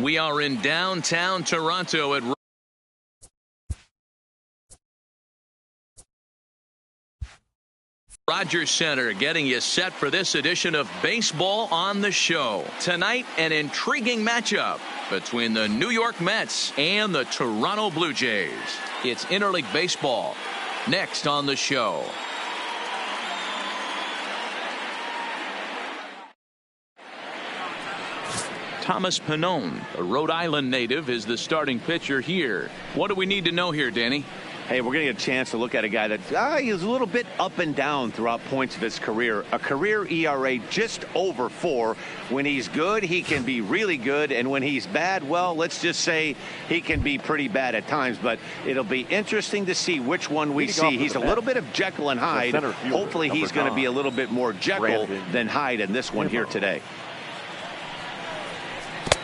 We are in downtown Toronto at Rogers Center, getting you set for this edition of Baseball on the Show. Tonight, an intriguing matchup between the New York Mets and the Toronto Blue Jays. It's interleague baseball next on the show. Thomas Pannone, a Rhode Island native, is the starting pitcher here. What do we need to know here, Danny? Hey, we're going to get a chance to look at a guy that he's a little bit up and down throughout points of his career. A career ERA just over 4. When he's good, he can be really good. And when he's bad, well, let's just say he can be pretty bad at times. But it'll be interesting to see which one we see. He's a little bit of Jekyll and Hyde. Hopefully he's going to be a little bit more Jekyll than Hyde in this one here today.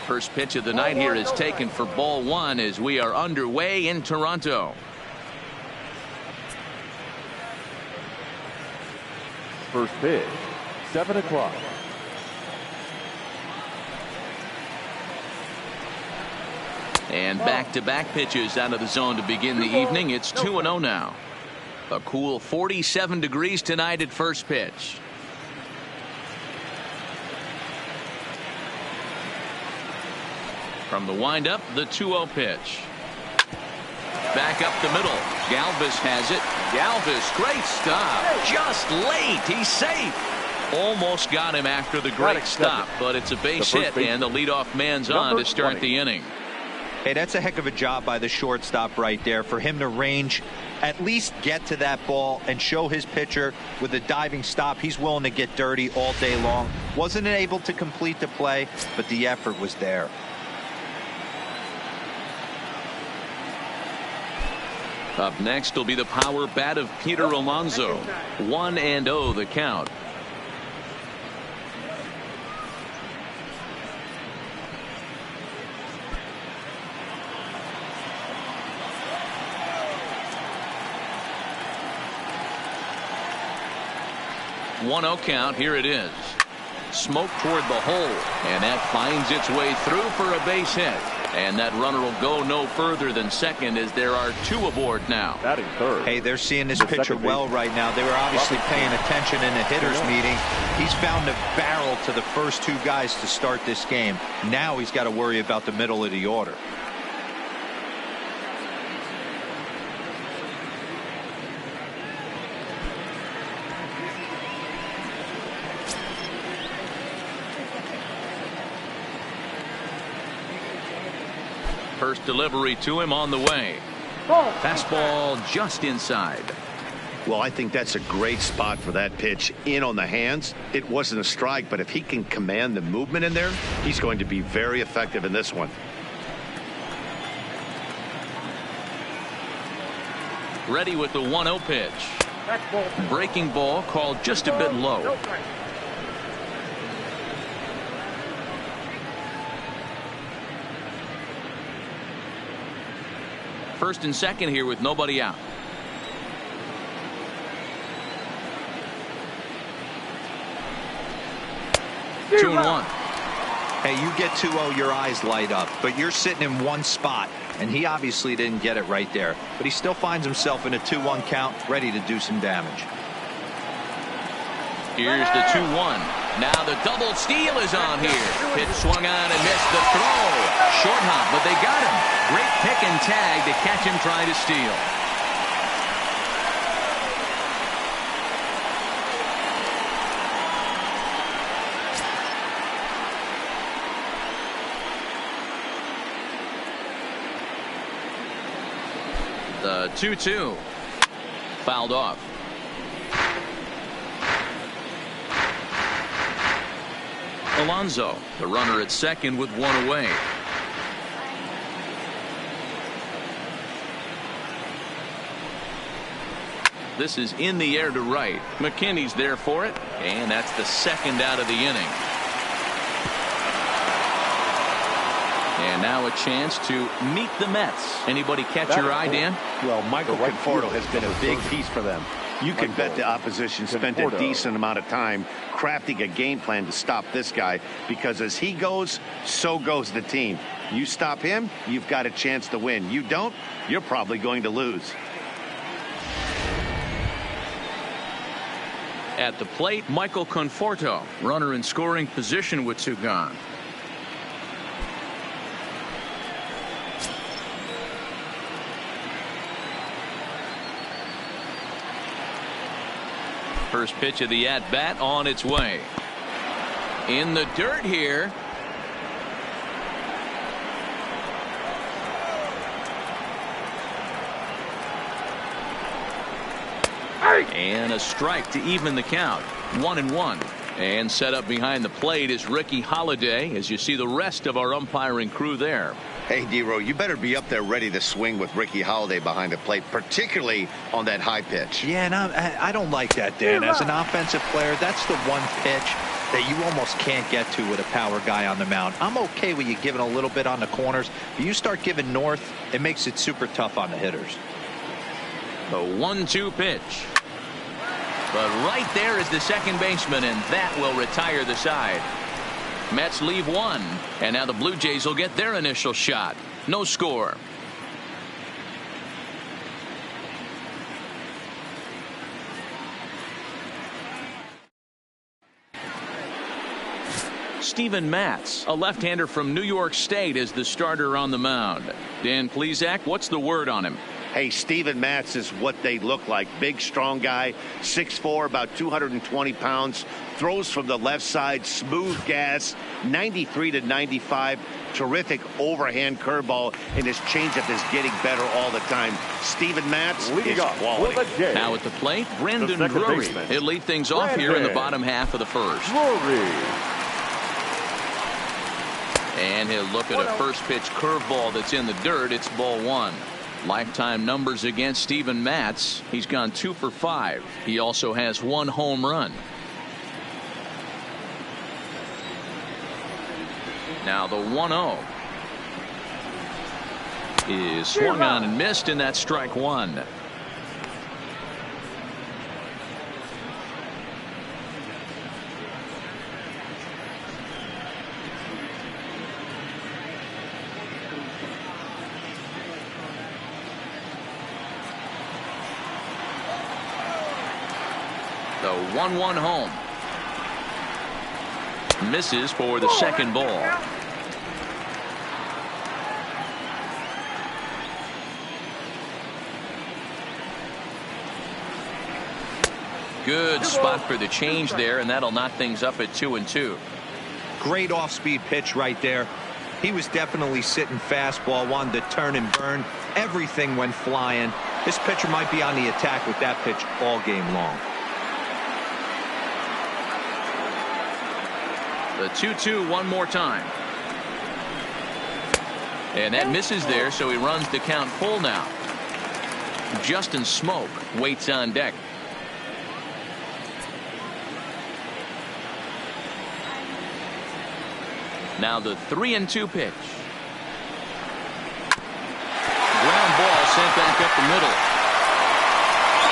First pitch of the night here is taken for ball 1 as we are underway in Toronto. First pitch, 7 o'clock. And back-to-back pitches out of the zone to begin the evening. It's 2-0 now. A cool 47 degrees tonight at first pitch. From the windup, the 2-0 pitch. Back up the middle. Galvis has it. Galvis, great stop. Just late. He's safe. Almost got him after the great stop, but it's a base hit, and the leadoff man's on to start the inning. Hey, that's a heck of a job by the shortstop right there for him to range, at least get to that ball and show his pitcher with a diving stop. He's willing to get dirty all day long. Wasn't able to complete the play, but the effort was there. Up next will be the power bat of Peter Alonso. 1-0 the count. One-0 count. Here it is. Smoke toward the hole, and that finds its way through for a base hit. And that runner will go no further than second as there are 2 aboard now. Batting third. Hey, they're seeing this pitcher well right now. They were obviously paying attention in the hitters meeting. He's found a barrel to the first 2 guys to start this game. Now he's got to worry about the middle of the order. First delivery to him on the way. Fastball just inside. Well, I think that's a great spot for that pitch in on the hands. It wasn't a strike, but if he can command the movement in there, he's going to be very effective in this one. Ready with the 1-0 pitch. Breaking ball called just a bit low. First and second here with nobody out. Two and one. Hey, you get 2-0, your eyes light up, but you're sitting in one spot, and he obviously didn't get it right there. But he still finds himself in a 2-1 count, ready to do some damage. Here's the 2-1. Now the double steal is on here. Pitch swung on and missed the throw. Short hop, but they got him. Great pick and tag to catch him trying to steal. The 2-2. Fouled off. Alonso, the runner at second with 1 away. This is in the air to right. McKinney's there for it, and that's the second out of the inning. And now a chance to meet the Mets. Anybody catch your eye, Dan? Well, Michael Conforto has been a big piece for them. You can bet the opposition spent a decent amount of time crafting a game plan to stop this guy, because as he goes, so goes the team. You stop him, you've got a chance to win. You don't, you're probably going to lose. At the plate, Michael Conforto, runner in scoring position with 2 gone. First pitch of the at-bat on its way. In the dirt here. And a strike to even the count. 1-1. And set up behind the plate is Ricky Holiday, as you see the rest of our umpiring crew there. Hey, D-Row, you better be up there ready to swing with Ricky Holiday behind the plate, particularly on that high pitch. Yeah, and I don't like that, Dan. As an offensive player, that's the one pitch that you almost can't get to with a power guy on the mound. I'm okay with you giving a little bit on the corners, but you start giving north, it makes it super tough on the hitters. The 1-2 pitch. But right there is the second baseman, and that will retire the side. Mets leave 1, and now the Blue Jays will get their initial shot. No score. Steven Matz, a left-hander from New York State, is the starter on the mound. Dan Plesac, what's the word on him? Hey, Steven Matz is what they look like. Big, strong guy, 6'4", about 220 pounds. Throws from the left side, smooth gas, 93 to 95. Terrific overhand curveball, and his changeup is getting better all the time. Steven Matz is quality. Now at the plate, Brandon Drury. He'll lead things off here in the bottom half of the first. And he'll look at a first pitch curveball that's in the dirt. It's ball 1. Lifetime numbers against Steven Matz. He's gone 2 for 5. He also has 1 home run. Now the 1-0 is swung on and missed, and that's strike 1. The 1-1 home. Misses for the second ball. Good spot for the change there, and that'll knock things up at 2-2. Great off-speed pitch right there. He was definitely sitting fastball, wanted to turn and burn. Everything went flying. This pitcher might be on the attack with that pitch all game long. The 2-2 one more time. And that misses there, so he runs the count full now. Justin Smoke waits on deck. Now the 3-2 pitch. Ground ball sent back up the middle.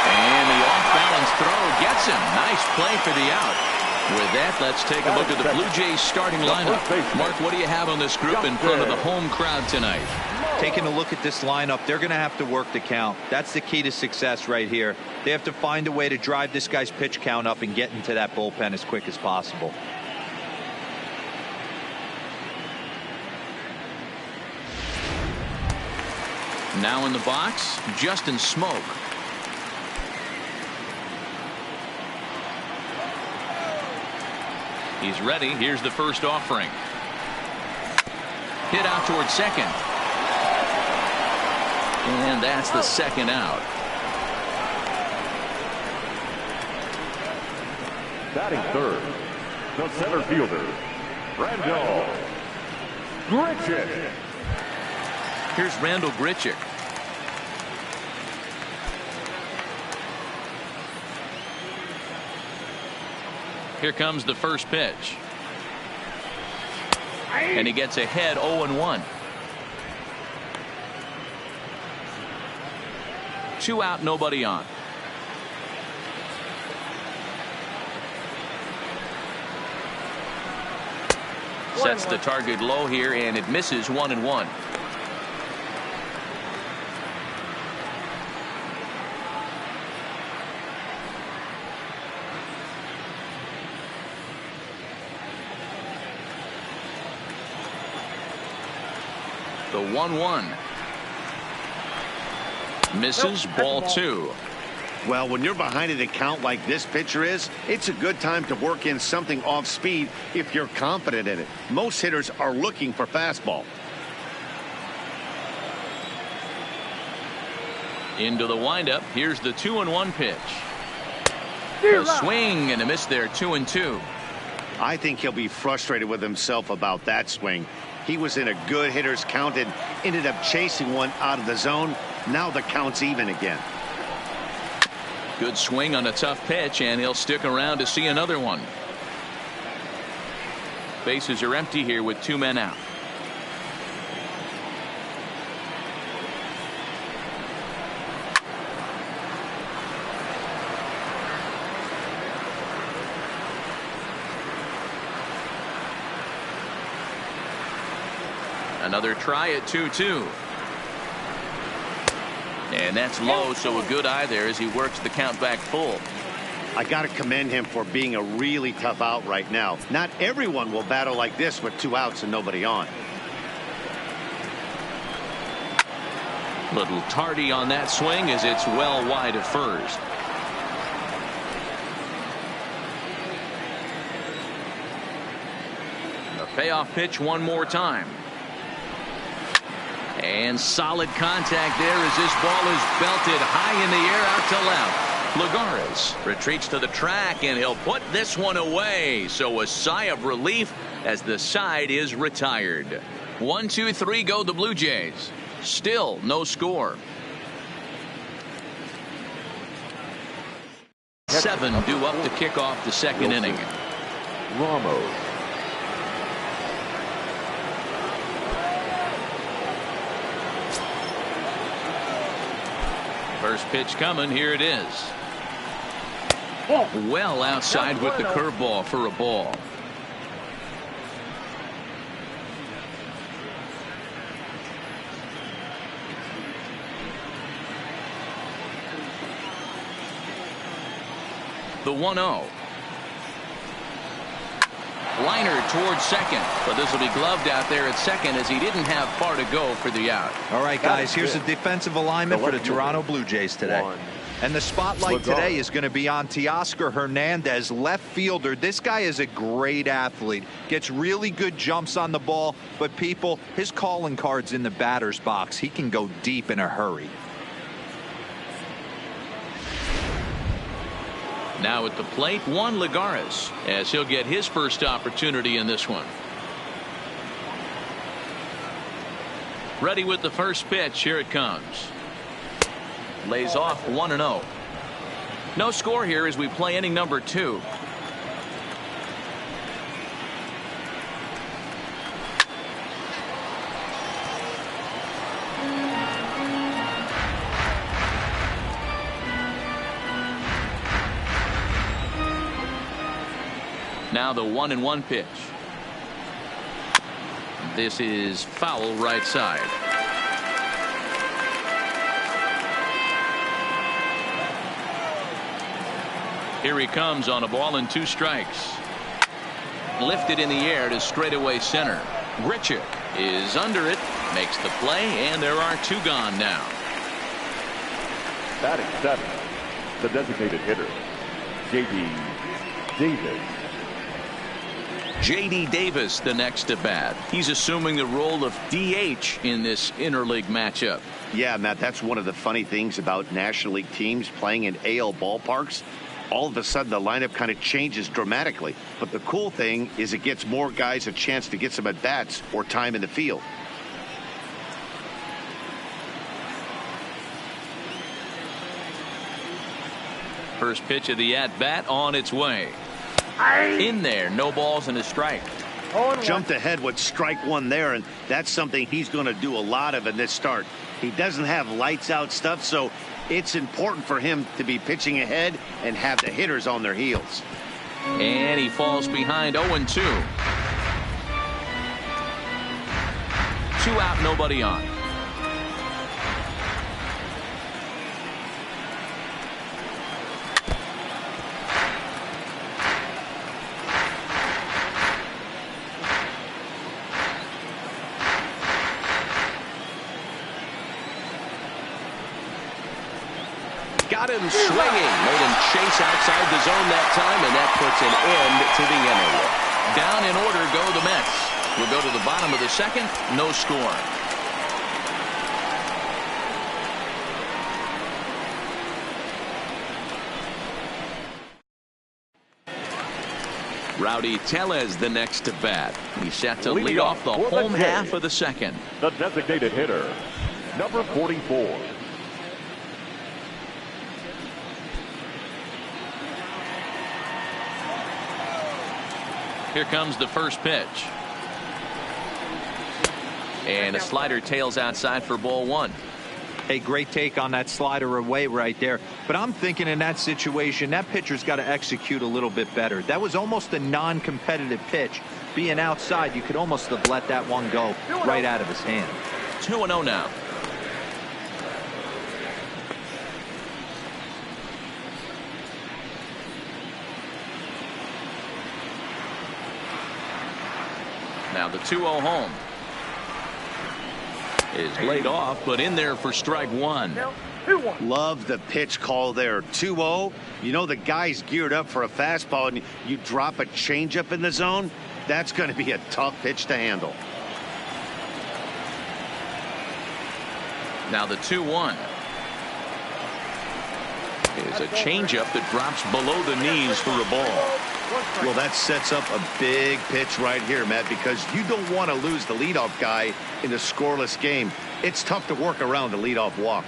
And the off-balance throw gets him. Nice play for the out. With that, let's take a look at the Blue Jays starting lineup. Mark, what do you have on this group in front of the home crowd tonight? Taking a look at this lineup, they're going to have to work the count. That's the key to success right here. They have to find a way to drive this guy's pitch count up and get into that bullpen as quick as possible. Now in the box, Justin Smoke. He's ready. Here's the first offering. Hit out towards second. And that's the second out. Batting third, the center fielder, Randall Grichuk. Here's Randall Grichuk. Here comes the first pitch. And he gets ahead 0-1. 2 out, nobody on. Sets the target low here, and it misses 1-1. The 1-1. Misses, ball 2. Well, when you're behind an account like this pitcher is, it's a good time to work in something off speed if you're confident in it. Most hitters are looking for fastball. Into the windup. Here's the 2-1 pitch. A swing and a miss there. 2-2. I think he'll be frustrated with himself about that swing. He was in a good hitter's count and ended up chasing one out of the zone. Now the count's even again. Good swing on a tough pitch, and he'll stick around to see another one. Bases are empty here with 2 men out. Another try at 2-2. And that's low, so a good eye there as he works the count back full. I got to commend him for being a really tough out right now. Not everyone will battle like this with 2 outs and nobody on. Little tardy on that swing as it's well wide of first. A payoff pitch one more time. And solid contact there as this ball is belted high in the air out to left. Lagares retreats to the track, and he'll put this one away. So a sigh of relief as the side is retired. 1-2-3 go the Blue Jays. Still no score. 7 due up to kick off the second inning. Ramos. First pitch coming. Here it is. Well outside with the curveball for a ball. The 1-0. Liner towards second, but this will be gloved out there at second as he didn't have far to go for the out. All right, guys, here's the defensive alignment for the Toronto Blue Jays today. And the spotlight today is going to be on Teoscar Hernandez, left fielder. This guy is a great athlete, gets really good jumps on the ball, but people, his calling card's in the batter's box. He can go deep in a hurry. Now at the plate, Juan Lagares, as he'll get his first opportunity in this one. Ready with the first pitch. Here it comes. Lays off 1-0. No score here as we play inning number 2. Now the 1-1 pitch. This is foul right side. Here he comes on a ball and 2 strikes. Lifted in the air to straightaway center. Richard is under it, makes the play, and there are 2 gone now. Batting 7, the designated hitter, J.D. Davis. J.D. Davis, the next at bat. He's assuming the role of DH in this interleague matchup. Yeah, Matt, that's one of the funny things about National League teams playing in AL ballparks. All of a sudden, the lineup kind of changes dramatically. But the cool thing is it gets more guys a chance to get some at-bats or time in the field. First pitch of the at-bat on its way. In there, no balls and a strike. Jumped ahead with strike 1 there, and that's something he's going to do a lot of in this start. He doesn't have lights out stuff, so it's important for him to be pitching ahead and have the hitters on their heels. And he falls behind 0-2. out, nobody on. Got him swinging. Made him chase outside the zone that time, and that puts an end to the inning. Down in order go the Mets. We'll go to the bottom of the second. No score. Rowdy Tellez the next to bat. He's set to lead off the home half of the second. The designated hitter, number 44. Here comes the first pitch. And a slider tails outside for ball one. A great take on that slider away right there. But I'm thinking in that situation, that pitcher's got to execute a little bit better. That was almost a non-competitive pitch. Being outside, you could almost have let that one go right out of his hand. 2-0 now. Now the 2-0 home is laid off, but in there for strike one. Love the pitch call there. 2-0. You know the guy's geared up for a fastball, and you drop a changeup in the zone. That's going to be a tough pitch to handle. Now the 2-1 is a changeup that drops below the knees for a ball. Well, that sets up a big pitch right here, Matt, because you don't want to lose the leadoff guy in a scoreless game. It's tough to work around the leadoff walk.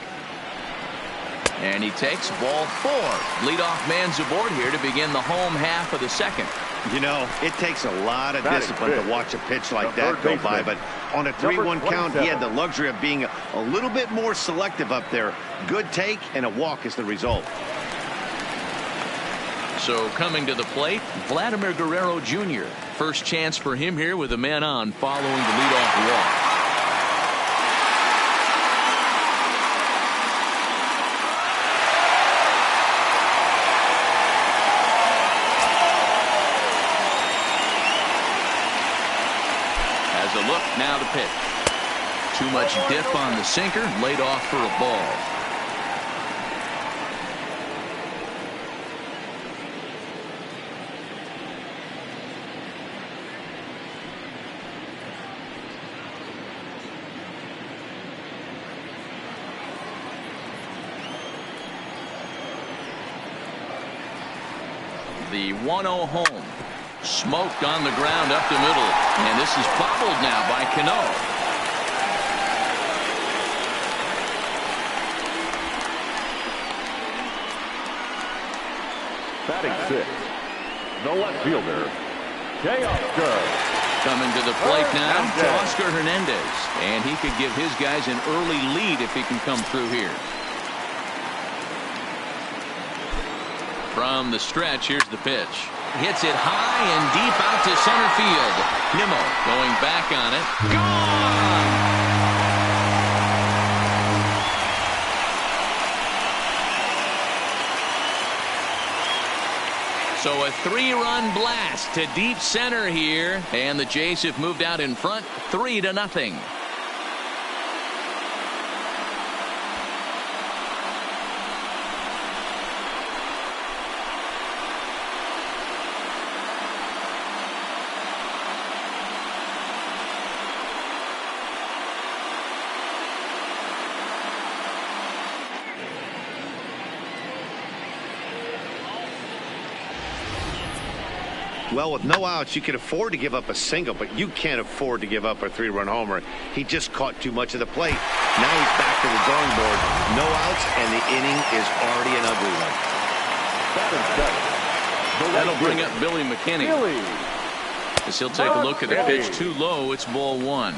And he takes ball four. Leadoff man's aboard here to begin the home half of the second. You know, it takes a lot of discipline to watch a pitch like that go by, but on a 3-1 count, he had the luxury of being a little bit more selective up there. Good take, and a walk is the result. So coming to the plate, Vladimir Guerrero Jr. First chance for him here with a man on following the leadoff walk. As a look, now the pitch. Too much dip on the sinker, laid off for a ball. The 1-0 home. Smoked on the ground up the middle. And this is bobbled now by Cano. Batting sixth, the left fielder, Oscar. Coming to the plate now, Oscar Hernandez. And he could give his guys an early lead if he can come through here. From the stretch, here's the pitch. Hits it high and deep out to center field. Nimmo going back on it. Gone! So a 3-run blast to deep center here. And the Jays have moved out in front 3-0. Well, with no outs, you can afford to give up a single, but you can't afford to give up a 3-run homer. He just caught too much of the plate. Now he's back to the drawing board. No outs, and the inning is already an ugly one. That'll bring up Billy McKinney. As he'll take a look at the pitch too low. It's ball one.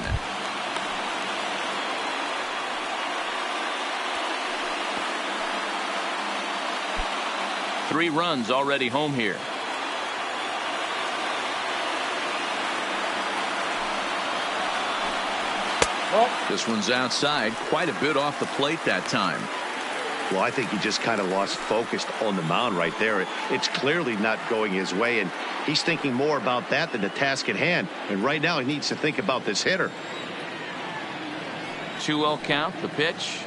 Three runs already home here. This one's outside, quite a bit off the plate that time. Well, I think he just kind of lost focus on the mound right there. It's clearly not going his way, and he's thinking more about that than the task at hand. And right now he needs to think about this hitter. 2-0 count, the pitch.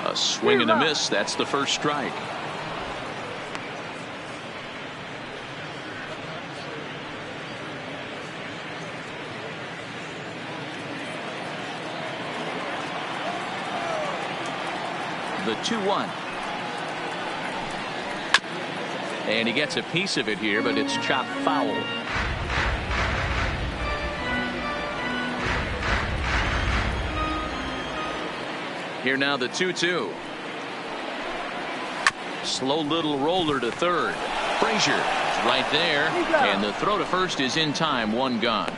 A swing and a miss. That's the first strike. The 2-1. And he gets a piece of it here, but it's chopped foul. Here now the 2-2. Slow little roller to third. Frazier is right there, and the throw to first is in time. One gone.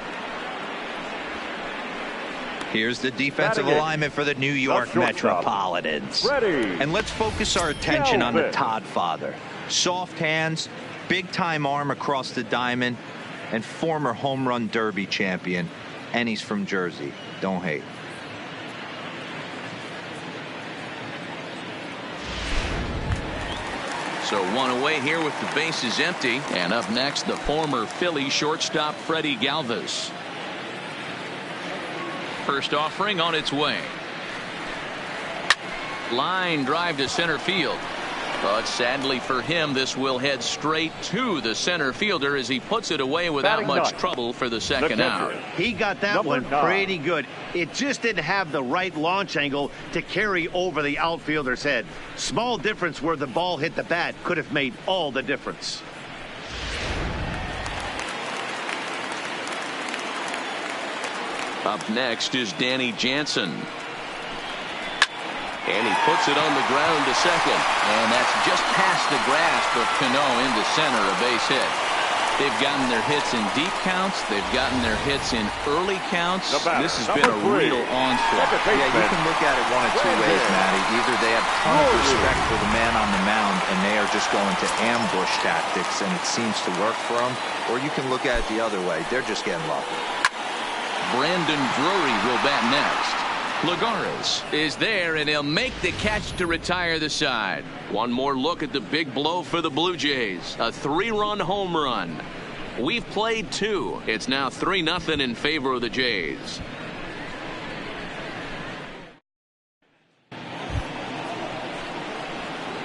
Here's the defensive alignment for the New York Metropolitans. And let's focus our attention on the Todd father. Soft hands, big-time arm across the diamond, and former home run derby champion. And he's from Jersey. Don't hate. So one away here with the bases empty. And up next, the former Philly shortstop Freddie Galvis. First offering on its way. Line drive to center field. But sadly for him, this will head straight to the center fielder as he puts it away without much trouble for the second out. He got that one pretty good. It just didn't have the right launch angle to carry over the outfielder's head. Small difference where the ball hit the bat could have made all the difference. Up next is Danny Jansen. And he puts it on the ground to second. And that's just past the grasp of Cano into center, a base hit. They've gotten their hits in deep counts. They've gotten their hits in early counts. This has been a real onslaught. Yeah, you can look at it one of two ways, Matty. Either they have ton of respect for the man on the mound and they are just going to ambush tactics and it seems to work for them. Or you can look at it the other way. They're just getting lucky. Brandon Drury will bat next. Lagares is there, and he'll make the catch to retire the side. One more look at the big blow for the Blue Jays. A 3-run home run. We've played 2. It's now 3-0 in favor of the Jays.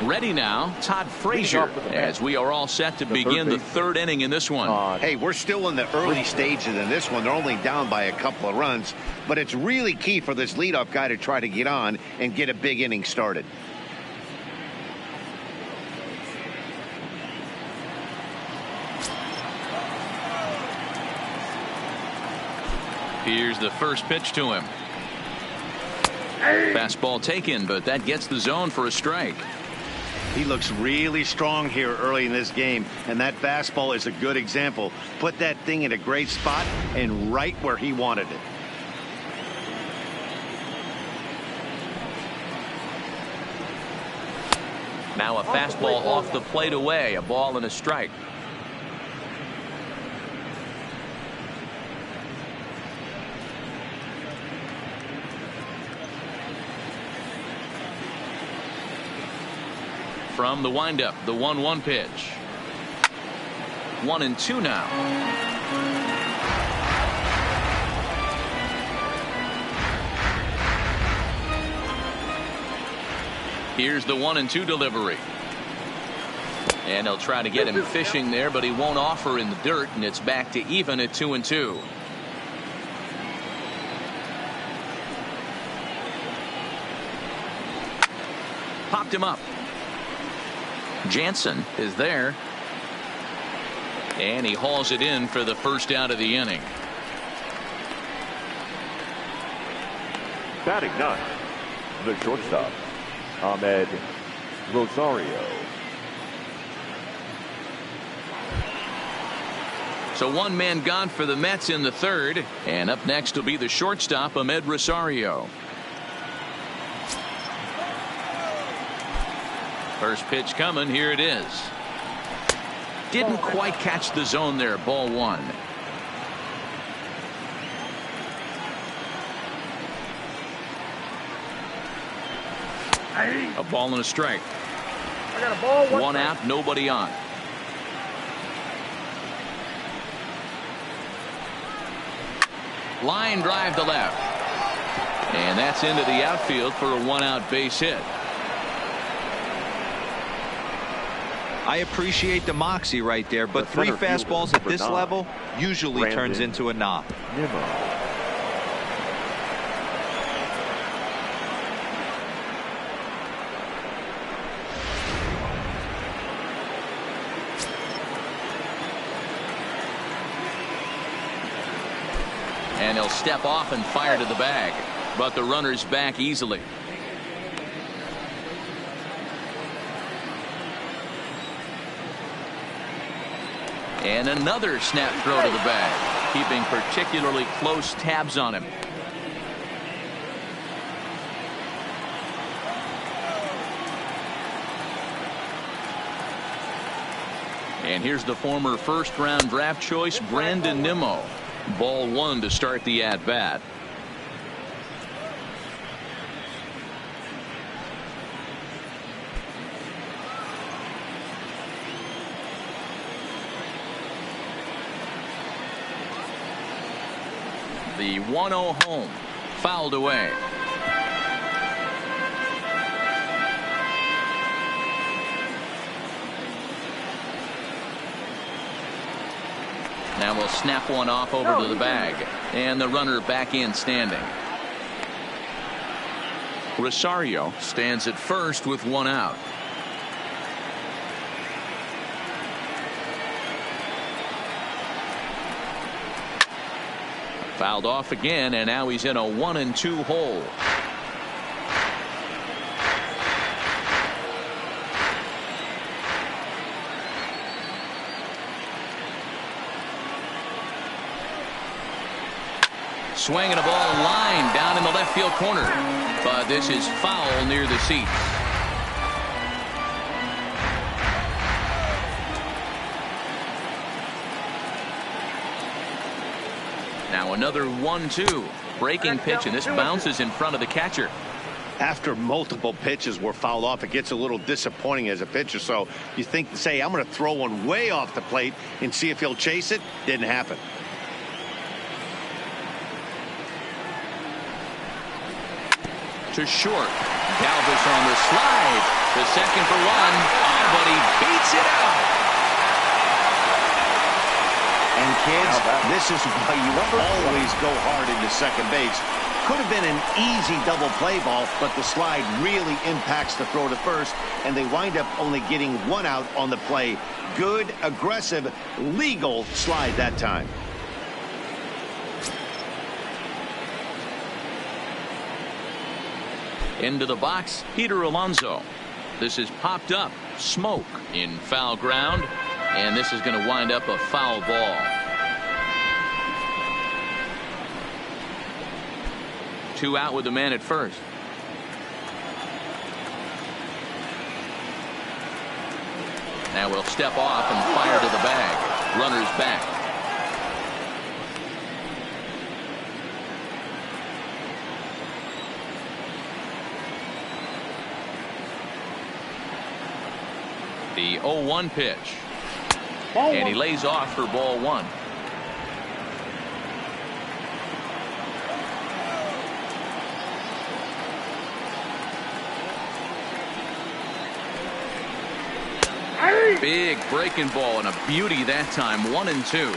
Ready now, Todd Frazier, as we are all set to begin the third inning in this one. Hey, we're still in the early stages in this one. They're only down by a couple of runs, but it's really key for this leadoff guy to try to get on and get a big inning started. Here's the first pitch to him. Fastball taken, but that gets the zone for a strike. He looks really strong here early in this game, and that fastball is a good example. Put that thing in a great spot and right where he wanted it. Now a fastball off the plate away, a ball and a strike. From the windup, the 1-1 pitch. 1-2 now. Here's the 1-2 delivery. And he'll try to get him fishing there, but he won't offer in the dirt, and it's back to even at 2-2. Popped him up. Jansen is there. And he hauls it in for the first out of the inning. Batting ninth, the shortstop, Ahmed Rosario. So one man gone for the Mets in the third. And up next will be the shortstop, Ahmed Rosario. First pitch coming. Here it is. Didn't quite catch the zone there. Ball 1. A ball and a strike. I got a ball. One out, nobody on. Line drive to left. And that's into the outfield for a one-out base hit. I appreciate the moxie right there, but three fastballs at this level usually turns into a knock. And he'll step off and fire to the bag, but the runner's back easily. And another snap throw to the bag, keeping particularly close tabs on him. And here's the former first-round draft choice, Brandon Nimmo. Ball one to start the at-bat. The 1-0 home, fouled away. Now we'll snap one off over to the bag, and the runner back in standing. Rosario stands at first with one out. Fouled off again, and now he's in a 1-2 hole. Swinging a ball line down in the left field corner, but this is foul near the seats. Now another 1-2 breaking pitch, and this bounces in front of the catcher. After multiple pitches were fouled off, it gets a little disappointing as a pitcher. So you say, I'm going to throw one way off the plate and see if he'll chase it. Didn't happen. To short. Galvis on the slide. The second for one. Oh, but he beats it out. And kids, this is why you always go hard into second base. Could have been an easy double play ball, but the slide really impacts the throw to first, and they wind up only getting one out on the play. Good, aggressive, legal slide that time. Into the box, Peter Alonso. This is popped up. Smoke in foul ground. And this is going to wind up a foul ball. Two out with the man at first. Now we'll step off and fire to the bag. Runner's back. The 0-1 pitch. And he lays off for ball one. Big breaking ball and a beauty that time. 1-2.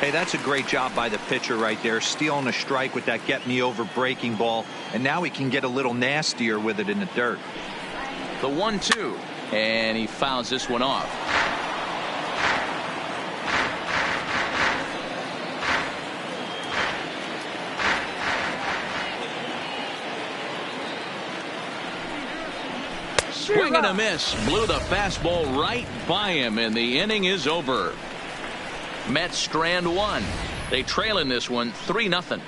Hey, that's a great job by the pitcher right there, stealing a strike with that get me over breaking ball, and now he can get a little nastier with it in the dirt. The 1-2, and he fouls this one off. Swing and a miss. Blew the fastball right by him, and the inning is over. Mets strand one. They trail in this one 3-0.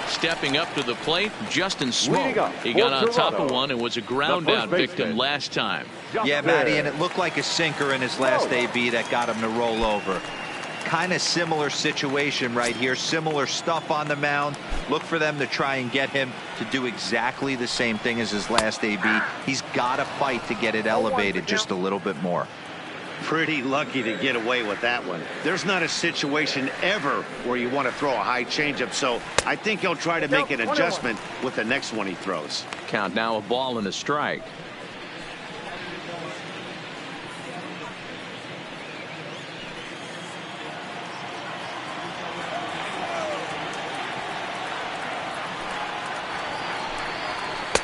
Stepping up to the plate, Justin Smoke. He got on top of one and was a ground out victim last time. Yeah, Matty, and it looked like a sinker in his last AB that got him to roll over. Kind of similar situation right here. Similar stuff on the mound. Look for them to try and get him to do exactly the same thing as his last AB. He's got to fight to get it elevated just a little bit more. Pretty lucky to get away with that one. There's not a situation ever where you want to throw a high changeup, so I think he'll try to make an adjustment with the next one he throws. Count now, a ball and a strike.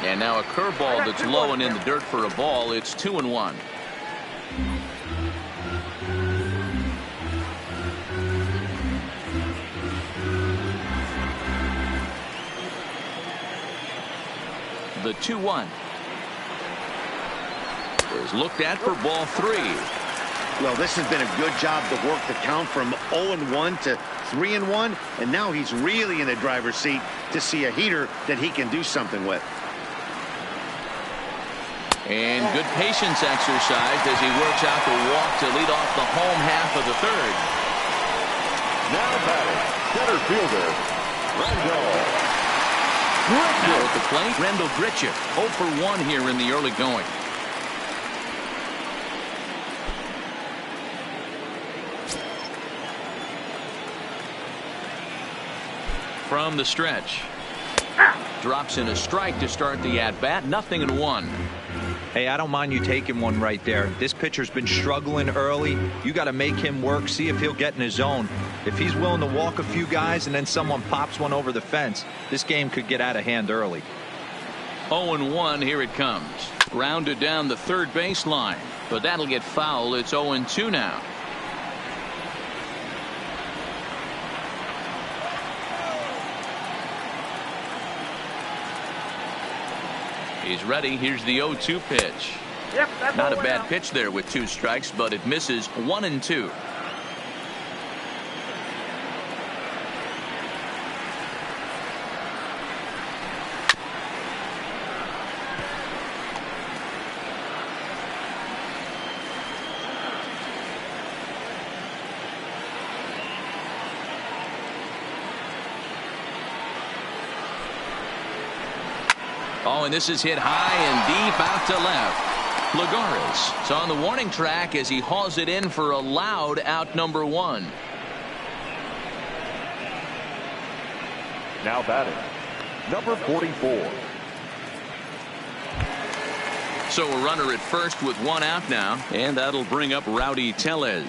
And now a curveball that's low and in the dirt for a ball. It's 2-1. The 2-1 is looked at for ball 3. Well, this has been a good job to work the count from 0-1 to 3-1, and now he's really in the driver's seat to see a heater that he can do something with. And good patience exercised as he works out the walk to lead off the home half of the third. Now batting, center fielder, Rendell. Now at the plate, Rendell Grichuk, 0 for 1 here in the early going. From the stretch. Drops in a strike to start the at-bat. 0-1. Hey, I don't mind you taking one right there. This pitcher's been struggling early. You got to make him work, see if he'll get in his zone. If he's willing to walk a few guys and then someone pops one over the fence, this game could get out of hand early. 0-1, here it comes. Grounded down the third baseline, but that'll get foul. It's 0-2 now. He's ready. Here's the 0-2 pitch. Yep, not a bad pitch there with 2 strikes, but it misses. 1-2. Oh, and this is hit high and deep out to left. Lagares is on the warning track as he hauls it in for a loud out number 1. Now batting, number 44. So a runner at first with 1 out now, and that'll bring up Rowdy Tellez.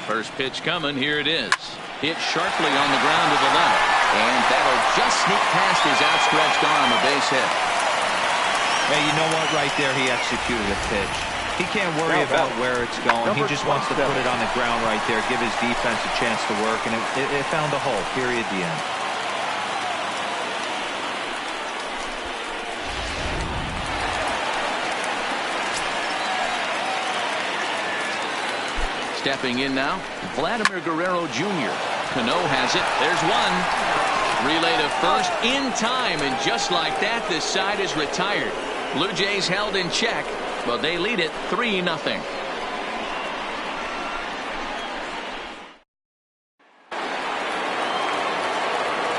First pitch coming. Here it is. Hit sharply on the ground to the left, and that'll just sneak past his outstretched arm, a base hit. Hey, you know what? Right there, he executed a pitch. He can't worry about where it's going. He just wants to put it on the ground right there, give his defense a chance to work, and it found a hole. Period. The end. Stepping in now, Vladimir Guerrero Jr. Cano has it. There's one. Relay to first in time, and just like that, this side is retired. Blue Jays held in check, but they lead it 3-0.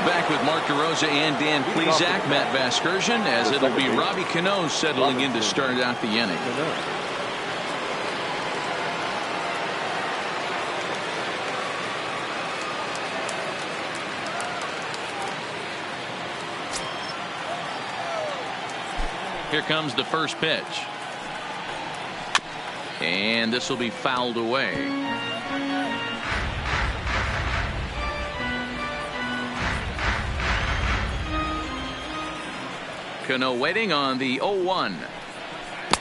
Back with Mark DeRosa and Dan Plesac, Matt Vasgersian, as it'll be Robbie Cano settling in to start out the inning. Here comes the first pitch. And this will be fouled away. Cano waiting on the 0-1.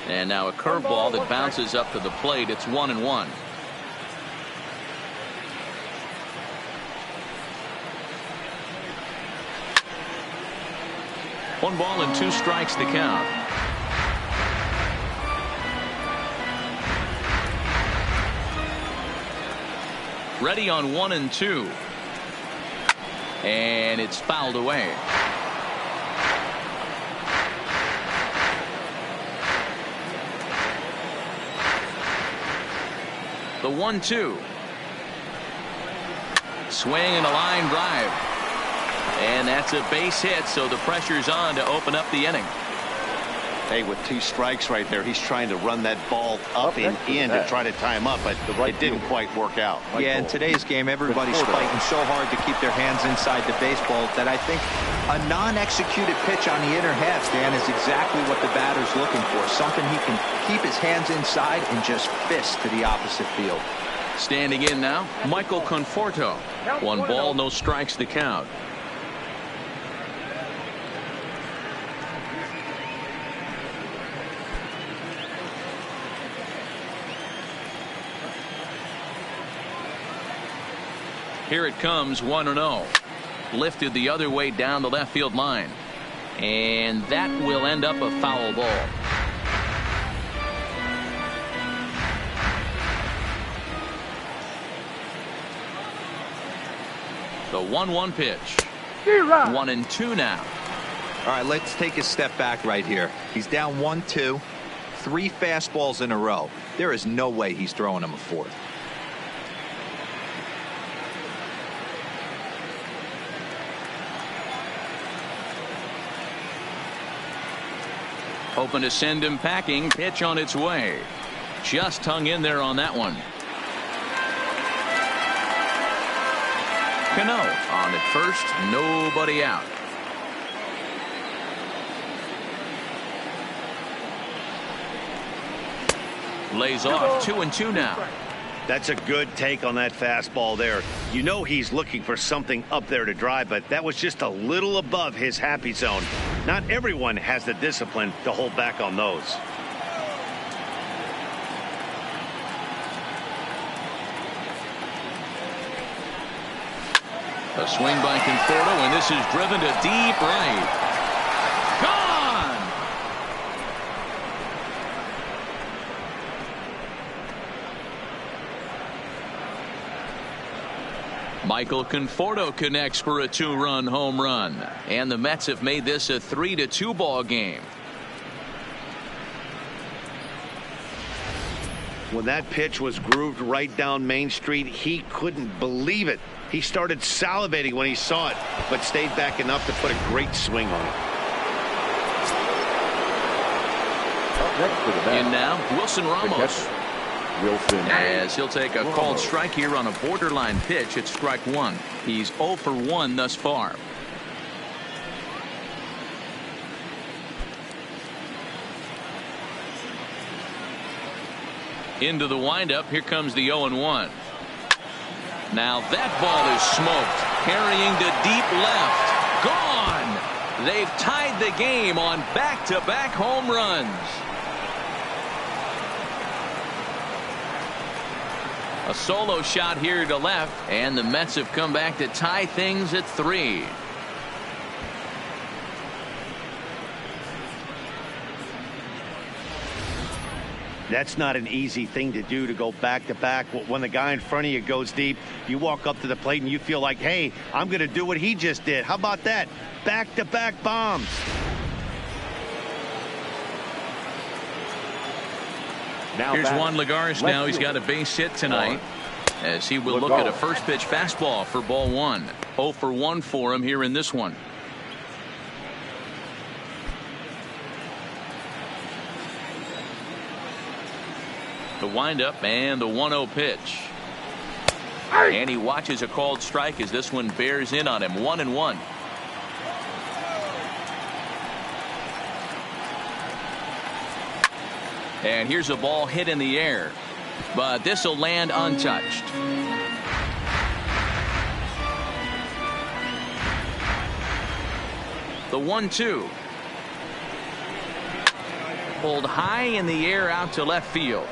And now a curveball that bounces up to the plate. It's 1-1. One ball and 2 strikes to count. Ready on 1-2. And it's fouled away. The 1-2. Swing and a line drive. And that's a base hit, so the pressure's on to open up the inning. Hey, with 2 strikes right there, he's trying to run that ball up and in to try to tie him up, but it didn't quite work out. Yeah, in today's game, everybody's fighting so hard to keep their hands inside the baseball that I think a non-executed pitch on the inner half, Dan, is exactly what the batter's looking for. Something he can keep his hands inside and just fist to the opposite field. Standing in now, Michael Conforto. 1 ball, no strikes to count. Here it comes, 1-0. Lifted the other way down the left field line. And that will end up a foul ball. The 1-1 pitch. 1-2 now. All right, let's take a step back right here. He's down 1-2, 3 fastballs in a row. There is no way he's throwing him a 4th. Hoping to send him packing. Pitch on its way. Just hung in there on that one. Cano on at first. Nobody out. Lays off. 2-2 now. That's a good take on that fastball there. You know he's looking for something up there to drive, but that was just a little above his happy zone. Not everyone has the discipline to hold back on those. A swing by Conforto, and this is driven to deep right. Gone! Michael Conforto connects for a 2-run home run, and the Mets have made this a 3-2 ball game. When that pitch was grooved right down Main Street, he couldn't believe it. He started salivating when he saw it, but stayed back enough to put a great swing on it. In now, Wilson Ramos. As he'll take a called strike here on a borderline pitch at strike 1. He's 0 for 1 thus far. Into the windup. Here comes the 0-1. Now that ball is smoked. Carrying to deep left. Gone. They've tied the game on back-to-back home runs. A solo shot here to left, and the Mets have come back to tie things at 3. That's not an easy thing to do, to go back to back. When the guy in front of you goes deep, you walk up to the plate and you feel like, hey, I'm going to do what he just did. How about that? Back to back bombs. Here's Juan Lagares now. He's got a base hit tonight, as he will look at a first pitch fastball for ball 1. 0 for 1 for him here in this one. The windup and the 1-0 pitch. And he watches a called strike as this one bears in on him. 1-1. And here's a ball hit in the air, but this will land untouched. The 1-2. Pulled high in the air out to left field.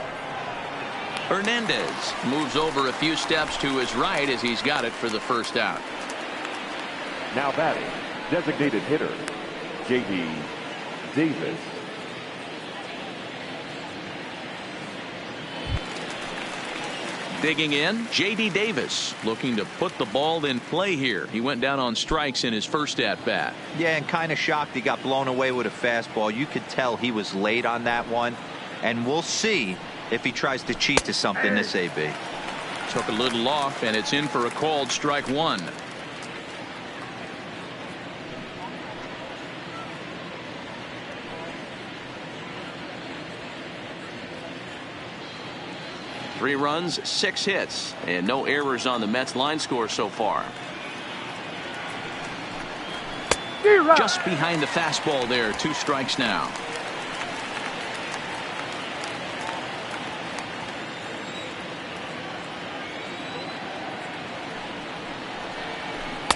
Hernandez moves over a few steps to his right as he's got it for the first out. Now batting, designated hitter, J.D. Davis. Digging in, J.D. Davis, looking to put the ball in play here. He went down on strikes in his first at bat. Yeah, and kind of shocked he got blown away with a fastball. You could tell he was late on that one, and we'll see if he tries to cheat to something this AB. Took a little off, and it's in for a called strike one. Three runs, 6 hits, and no errors on the Mets line score so far. Just behind the fastball there, 2 strikes now.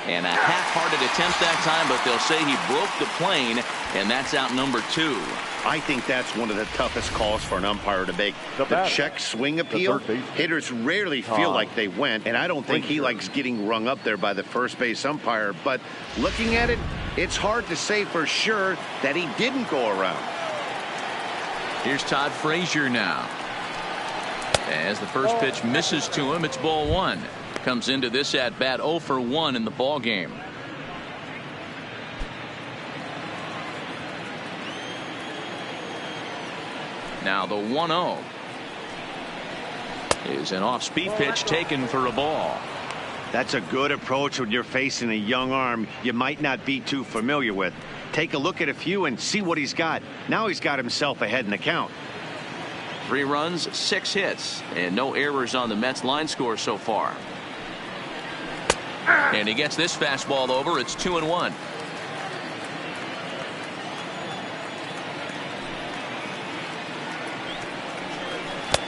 And a half-hearted attempt that time, but they'll say he broke the plane, and that's out number 2. I think that's one of the toughest calls for an umpire to make. The check swing appeal. Hitters rarely feel like they went, and I don't think he likes getting rung up there by the first base umpire. But looking at it, it's hard to say for sure that he didn't go around. Here's Todd Frazier now. As the first pitch misses to him, it's ball 1. Comes into this at bat 0 for 1 in the ball game. Now the 1-0 is an off-speed pitch taken for a ball. That's a good approach when you're facing a young arm you might not be too familiar with. Take a look at a few and see what he's got. Now he's got himself ahead in the count. 3 runs, 6 hits, and no errors on the Mets line score so far. And he gets this fastball over. It's 2-1.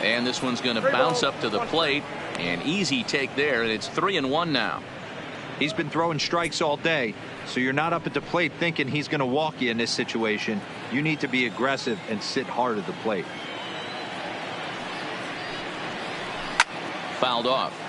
And this one's going to bounce up to the plate. An easy take there, and it's 3-1 now. He's been throwing strikes all day, so you're not up at the plate thinking he's going to walk you in this situation. You need to be aggressive and sit hard at the plate. Fouled off.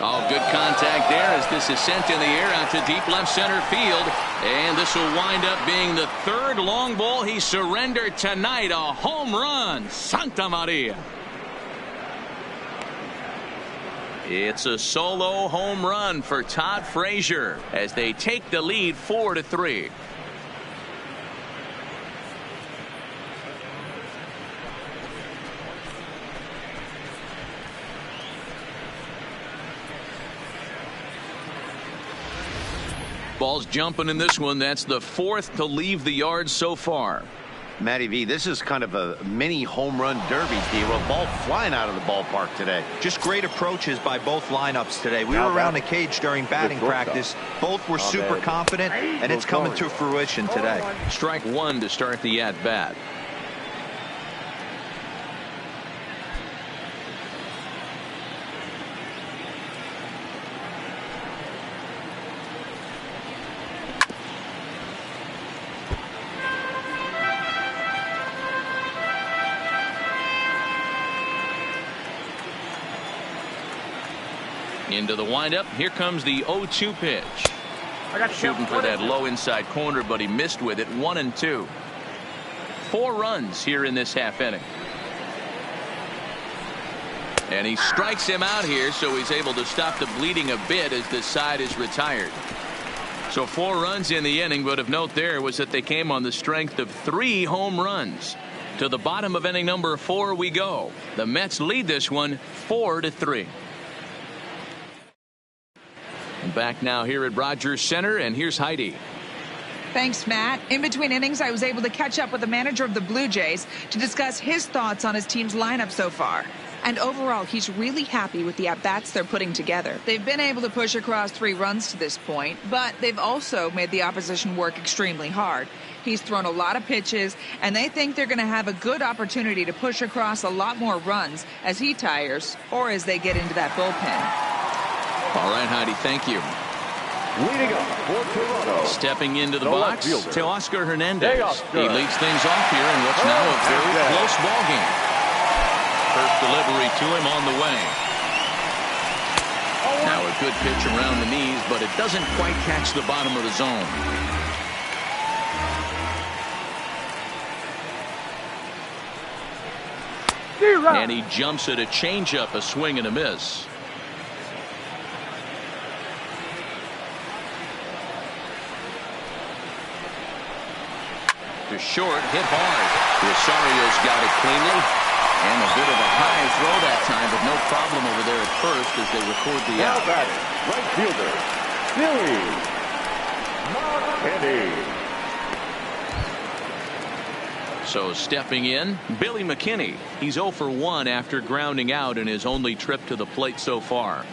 Oh, good contact there as this is sent in the air out to deep left center field. And this will wind up being the 3rd long ball he surrendered tonight. A home run. Santa Maria. It's a solo home run for Todd Frazier as they take the lead 4-3. Ball's jumping in this one. That's the 4th to leave the yard so far. Matty V, this is kind of a mini home run derby deal. A ball flying out of the ballpark today. Just great approaches by both lineups today. We were around the cage during batting practice. Both were super confident, and it's coming to fruition today. Strike 1 to start the at-bat. Into the windup. Here comes the 0-2 pitch. Shooting for that low inside corner, but he missed with it. 1-2. 4 runs here in this half inning. And he strikes him out here, so he's able to stop the bleeding a bit as the side is retired. So 4 runs in the inning, but of note there was that they came on the strength of 3 home runs. To the bottom of inning number 4 we go. The Mets lead this one 4-3. Back now here at Rogers Center, and here's Heidi. Thanks, Matt. In between innings, I was able to catch up with the manager of the Blue Jays to discuss his thoughts on his team's lineup so far. And overall, he's really happy with the at-bats they're putting together. They've been able to push across 3 runs to this point, but they've also made the opposition work extremely hard. He's thrown a lot of pitches, and they think they're going to have a good opportunity to push across a lot more runs as he tires or as they get into that bullpen. All right, Heidi, thank you. Leading up for Toronto. Stepping into the box, Teoscar Hernandez. He leads things off here in what's now a very close ball game. First delivery to him on the way. Now a good pitch around the knees, but it doesn't quite catch the bottom of the zone. And he jumps at a changeup, a swing and a miss. To short, hit hard. Rosario's got it cleanly. And a bit of a high throw that time, but no problem over there at first as they record the out. Now batting, right fielder, Billy McKinney. So stepping in, Billy McKinney. He's 0 for 1 after grounding out in his only trip to the plate so far.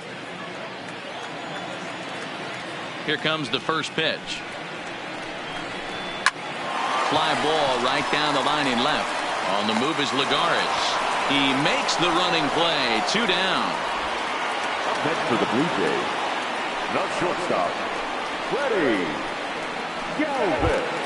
Here comes the first pitch. Fly ball right down the line in left. On the move is Lagares. He makes the running play. 2 down. Up next for the Blue Jays, the shortstop, Freddie Galvis.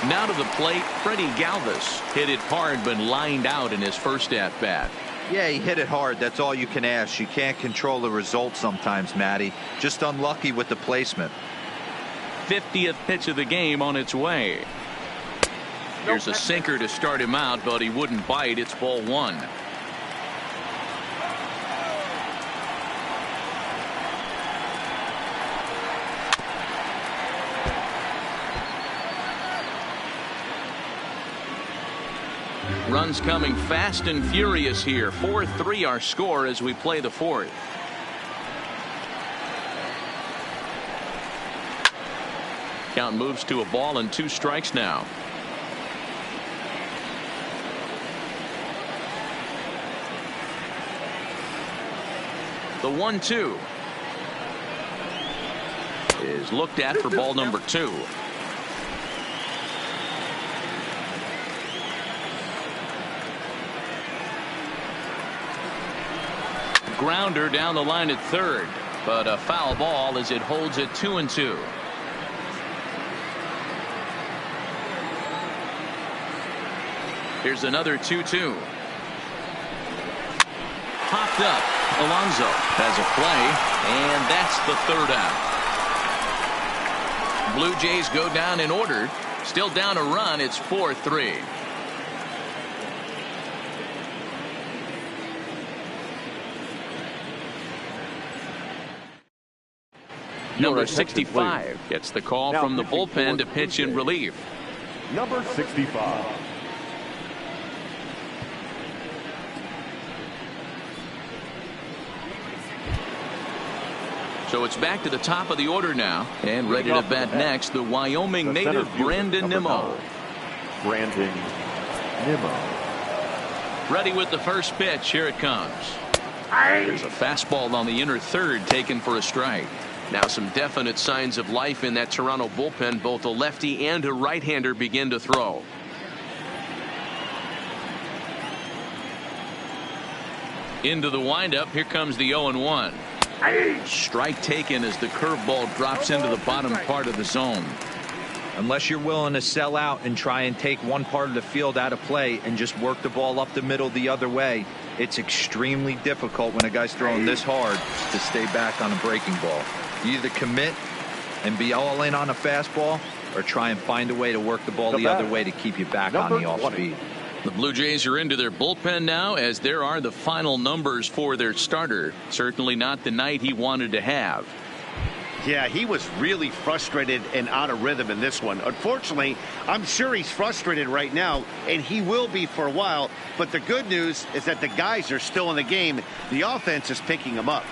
Now to the plate, Freddie Galvis hit it hard but lined out in his first at bat. Yeah, he hit it hard. That's all you can ask. You can't control the result sometimes, Matty. Just unlucky with the placement. 50th pitch of the game on its way. Here's a sinker to start him out, but he wouldn't bite. It's ball 1. Runs coming fast and furious here. 4-3 our score as we play the 4th. Count moves to a ball and 2 strikes now. The 1-2 is looked at for ball number 2. Grounder down the line at third, but a foul ball as it holds it 2-2. Here's another 2-2. Popped up. Alonso has a play, and that's the 3rd out. Blue Jays go down in order. Still down a run. It's 4-3. Number 65 gets the call from the bullpen to pitch in relief. Number 65. So it's back to the top of the order now, and ready to bat next, the Wyoming native Brandon Nimmo. Brandon Nimmo. Ready with the first pitch. Here it comes. There's a fastball on the inner third taken for a strike. Now some definite signs of life in that Toronto bullpen. Both a lefty and a right-hander begin to throw. Into the windup. Here comes the 0-1. Strike taken as the curveball drops into the bottom part of the zone. Unless you're willing to sell out and try and take one part of the field out of play and just work the ball up the middle the other way, it's extremely difficult when a guy's throwing this hard to stay back on a breaking ball. You either commit and be all in on a fastball or try and find a way to work the ball the other way to keep you back on the off speed. The Blue Jays are into their bullpen now, as there are the final numbers for their starter. Certainly not the night he wanted to have. Yeah, he was really frustrated and out of rhythm in this one. Unfortunately, I'm sure he's frustrated right now, and he will be for a while. But the good news is that the guys are still in the game. The offense is picking him up.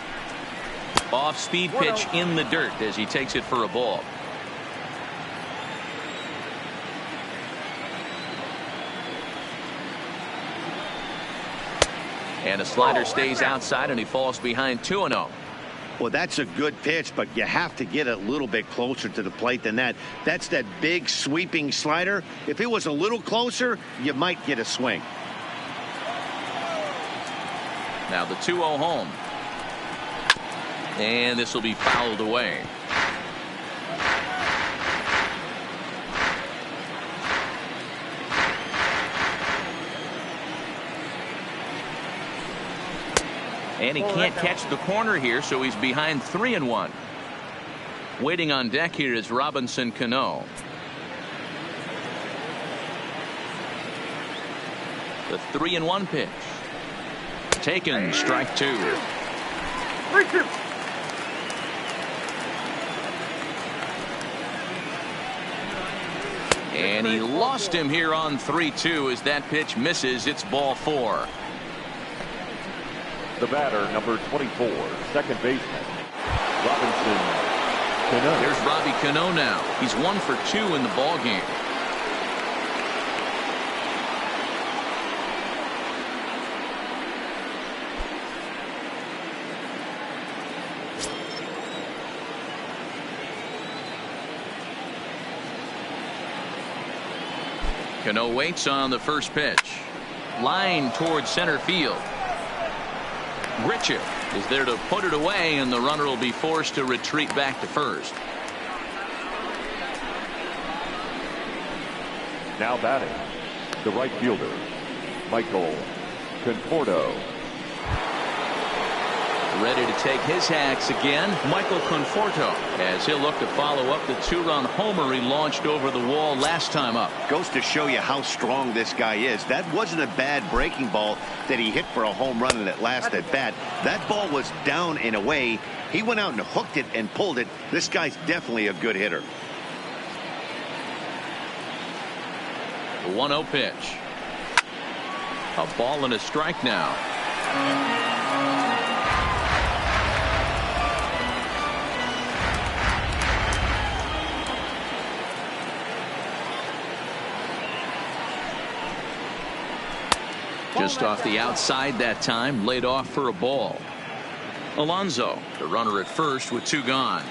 Off-speed pitch in the dirt as he takes it for a ball. And a slider stays outside, and he falls behind 2-0. Well, that's a good pitch, but you have to get a little bit closer to the plate than that. That's that big sweeping slider. If it was a little closer, you might get a swing. Now the 2-0 home. And this will be fouled away. And he can't catch the corner here, so he's behind 3-1. Waiting on deck here is Robinson Cano. The 3-1 pitch. Taken, strike 2. 3-2. And he lost him here on 3-2 as that pitch misses. It's ball 4. The batter, number 24, second baseman, Robinson Cano. Here's Robbie Cano now. He's 1 for 2 in the ball game. Cano waits on the first pitch. Line towards center field. Richard is there to put it away, and the runner will be forced to retreat back to first. Now batting, the right fielder, Michael Conforto. Ready to take his hacks again, Michael Conforto, as he'll look to follow up the 2-run homer he launched over the wall last time up. Goes to show you how strong this guy is. That wasn't a bad breaking ball that he hit for a home run in that last at bat. That ball was down and away. He went out and hooked it and pulled it. This guy's definitely a good hitter. The 1-0 pitch. A ball and a strike now. Just off the outside that time, laid off for a ball. Alonso, the runner at first with 2 gone.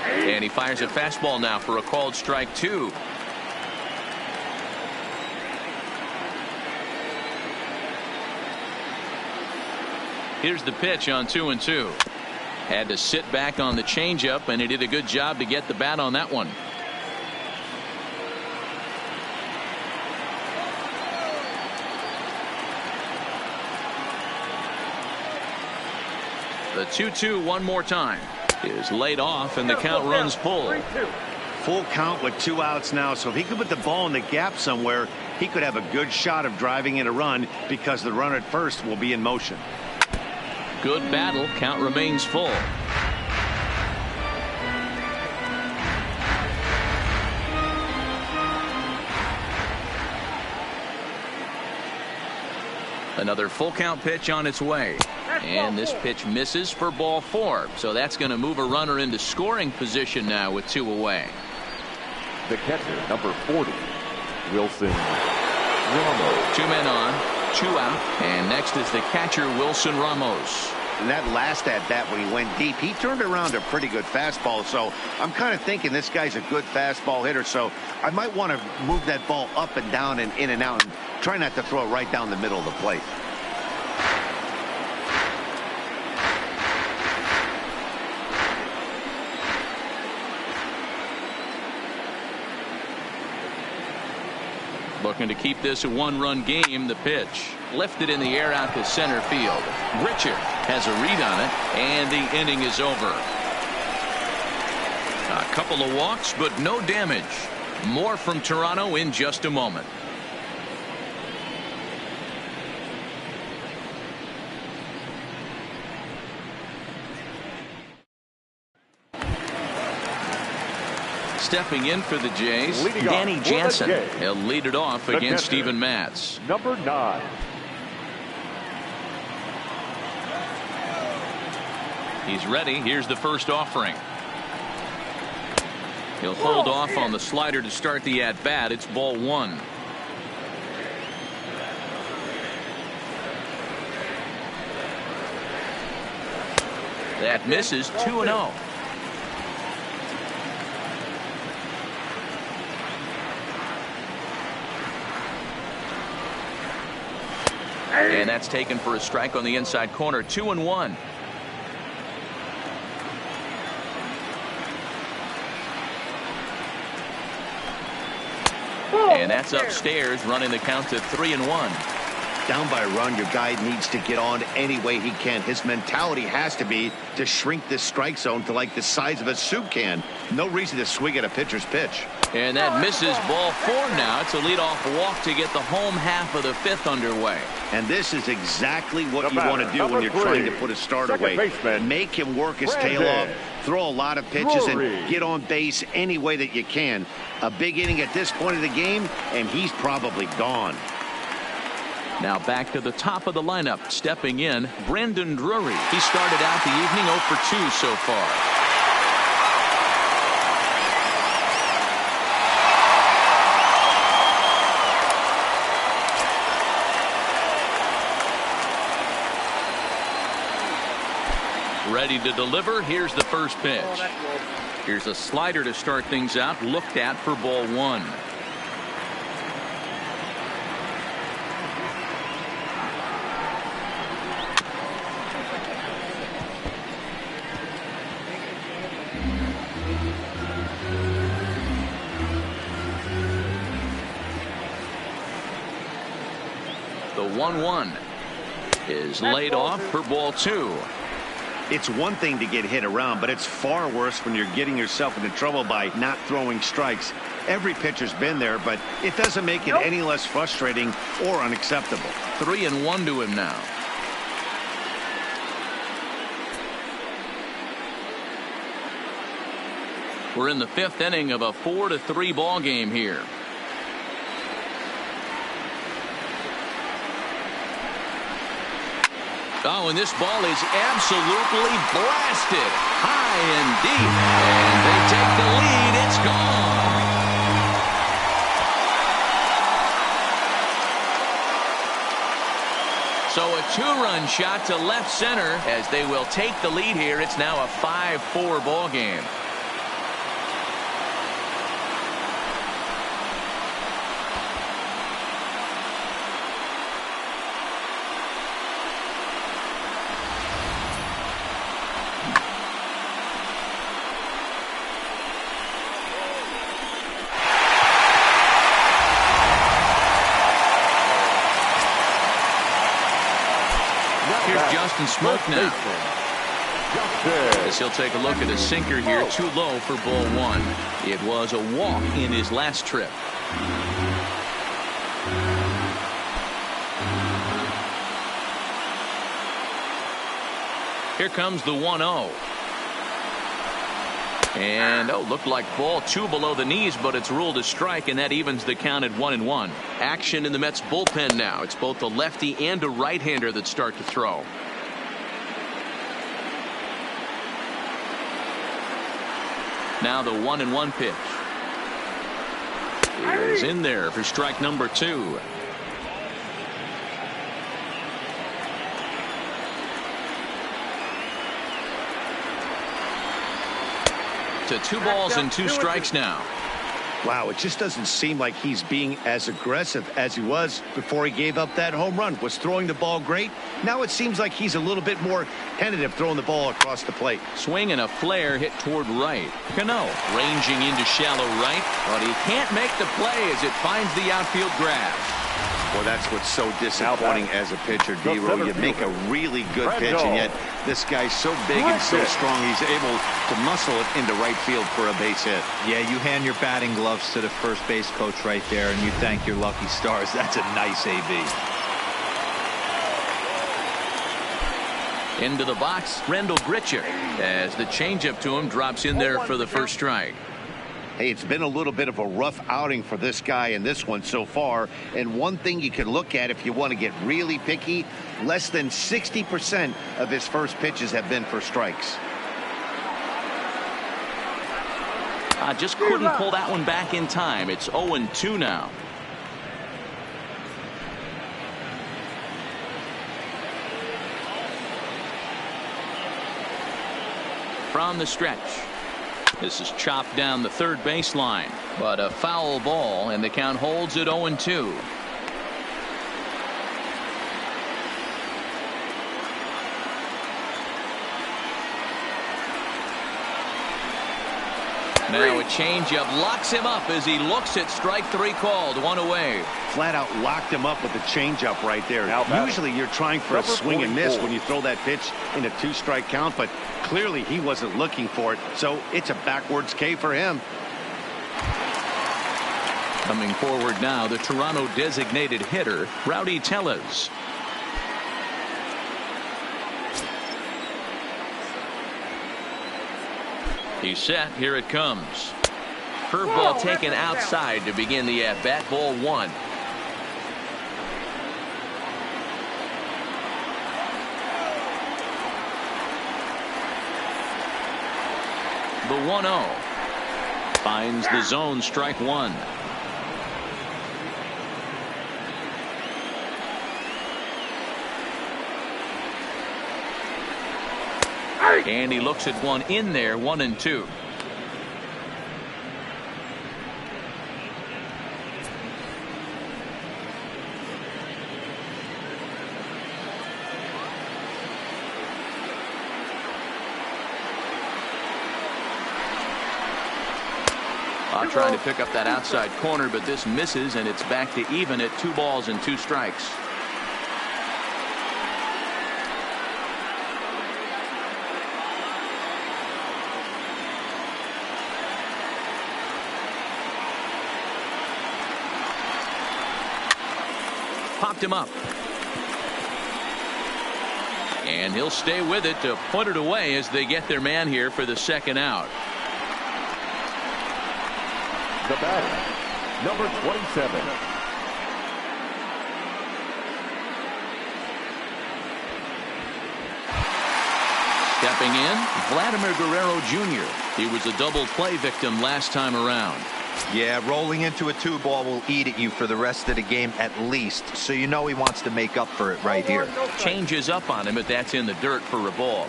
And he fires a fastball now for a called strike 2. Here's the pitch on 2-2. Had to sit back on the changeup, and he did a good job to get the bat on that one. The 2-2 one more time is laid off, and the count runs full. Full count with 2 outs now, so if he could put the ball in the gap somewhere, he could have a good shot of driving in a run because the runner at first will be in motion. Good battle. Count remains full. Another full count pitch on its way. And this pitch misses for ball 4. So that's going to move a runner into scoring position now with 2 away. The catcher, number 40, Wilson Ramos. 2 men on, 2 out. And next is the catcher, Wilson Ramos. And that last at bat when he went deep, he turned around a pretty good fastball. So I'm kind of thinking this guy's a good fastball hitter. So I might want to move that ball up and down and in and out and try not to throw it right down the middle of the plate. Looking to keep this a 1-run game. The pitch lifted in the air out to center field. Richard has a read on it, and the inning is over. A couple of walks, but no damage. More from Toronto in just a moment. Stepping in for the Jays, Danny Jansen. He'll lead it off against Steven Matz. Number 9. He's ready. Here's the first offering. He'll hold off on the slider to start the at-bat. It's ball 1. That misses. 2-0. And that's taken for a strike on the inside corner. 2-1. And that's upstairs, running the count to 3-1. down by a run, your guy needs to get on any way he can. His mentality has to be to shrink this strike zone to like the size of a soup can. No reason to swing at a pitcher's pitch. And that misses ball 4 now. It's a leadoff walk to get the home half of the 5th underway. And this is exactly what you want to do when you're trying to put a starter away. Make him work his tail off, throw a lot of pitches, and get on base any way that you can. A big inning at this point of the game, and he's probably gone. Now back to the top of the lineup. Stepping in, Brandon Drury. He started out the evening 0 for 2 so far. Ready to deliver. Here's the first pitch. Here's a slider to start things out. Looked at for ball 1. The 1-1 is laid off for ball 2. It's one thing to get hit around, but it's far worse when you're getting yourself into trouble by not throwing strikes. Every pitcher's been there, but it doesn't make it any less frustrating or unacceptable. 3-1 to him now. We're in the 5th inning of a 4-3 ball game here. Oh, and this ball is absolutely blasted high and deep, and they take the lead. It's gone. So a 2-run shot to left center as they will take the lead here. It's now a 5-4 ball game. Justin Smoke now. As he'll take a look at a sinker here, too low for ball 1. It was a walk in his last trip. Here comes the 1-0. And looked like ball 2 below the knees, but it's ruled a strike, and that evens the count at 1-1. Action in the Mets bullpen now. It's both a lefty and a right-hander that start to throw. Now the 1-1 pitch is in there for strike number 2. To 2 balls and 2 strikes now. Wow, it just doesn't seem like he's being as aggressive as he was before he gave up that home run. Was throwing the ball great. Now it seems like he's a little bit more tentative throwing the ball across the plate. Swing and a flare hit toward right. Cano ranging into shallow right, but he can't make the play as it finds the outfield grass. Well, that's what's so disappointing as a pitcher, D-Row. You make a really good pitch, and yet this guy's so big and so strong, he's able to muscle it into right field for a base hit. Yeah, you hand your batting gloves to the first base coach right there, and you thank your lucky stars. That's a nice AB. Into the box, Rendell Grichuk, as the changeup to him drops in there for the first strike. Hey, it's been a little bit of a rough outing for this guy in this one so far. And one thing you can look at if you want to get really picky, less than 60% of his first pitches have been for strikes. Just couldn't pull that one back in time. It's 0-2 now. From the stretch. This is chopped down the third baseline, but a foul ball, and the count holds at 0-2. Now a changeup locks him up as he looks at strike 3 called. 1 away. Flat out locked him up with the changeup right there. Usually you're trying for a swing and miss when you throw that pitch in a 2-strike count, but clearly he wasn't looking for it, so it's a backwards K for him. Coming forward now, the Toronto designated hitter, Rowdy Tellez. He's set. Here it comes. Curveball taken outside to begin the at-bat. Ball 1. The 1-0 finds the zone. Strike 1. And he looks at one in there. 1-2. Trying to pick up that outside corner, but this misses, and it's back to even at 2 balls and 2 strikes. Popped him up. And he'll stay with it to put it away as they get their man here for the 2nd out. The batter, number 27. Stepping in, Vladimir Guerrero Jr. He was a double play victim last time around. Yeah, rolling into a 2-ball will eat at you for the rest of the game at least, so you know he wants to make up for it right here. Changes up on him, but that's in the dirt for a ball.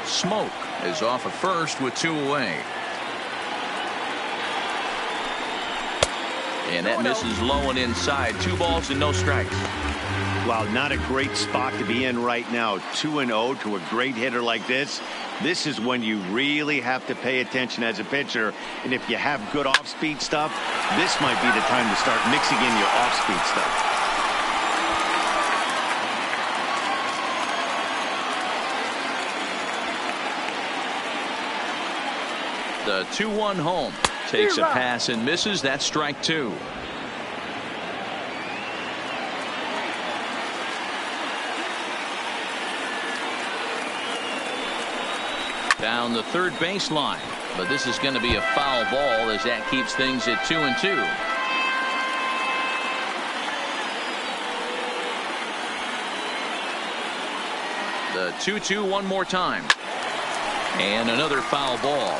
Smoke is off of first with 2 away. And that misses low and inside. 2 balls and no strikes. Wow, not a great spot to be in right now. 2-0 to a great hitter like this. This is when you really have to pay attention as a pitcher. And if you have good off-speed stuff, this might be the time to start mixing in your off-speed stuff. The 2-1 home. Takes a pass and misses. That's strike 2. Down the third baseline, but this is going to be a foul ball as that keeps things at 2-2. The 2-2 one more time, and another foul ball.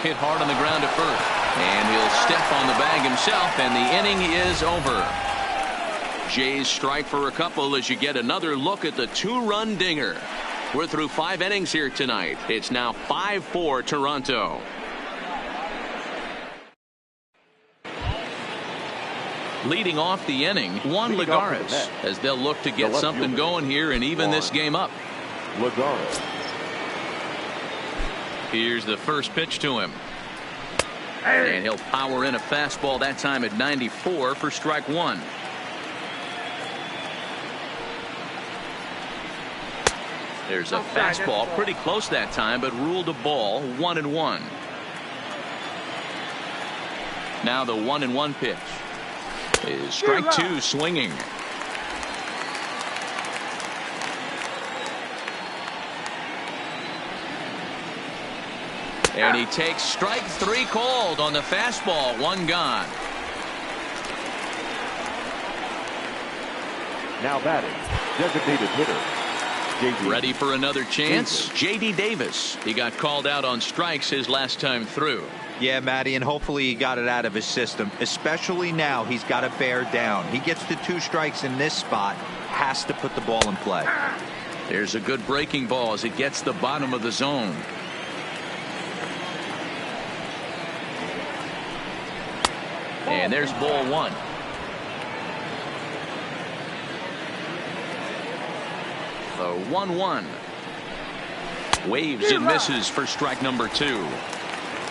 Hit hard on the ground at first, and he'll step on the bag himself, and the inning is over. Jays strike for a couple as you get another look at the 2-run dinger. We're through 5 innings here tonight. It's now 5-4 Toronto. Leading off the inning, Juan Lagares, as they'll look to get something going here and even this game up. Lagares. Here's the first pitch to him. And he'll power in a fastball that time at 94 for strike 1. There's a fastball pretty close that time, but ruled a ball. 1-1. Now the 1-1 pitch is strike 2 swinging. And he takes strike 3 called on the fastball. 1 gone. Now batting, designated hitter. Ready for another chance. J.D. Davis. He got called out on strikes his last time through. Yeah, Matty, and hopefully he got it out of his system. Especially now, he's got to bear down. He gets to 2 strikes in this spot. Has to put the ball in play. There's a good breaking ball as it gets the bottom of the zone. And there's ball one. The 1-1. Waves and misses for strike number 2.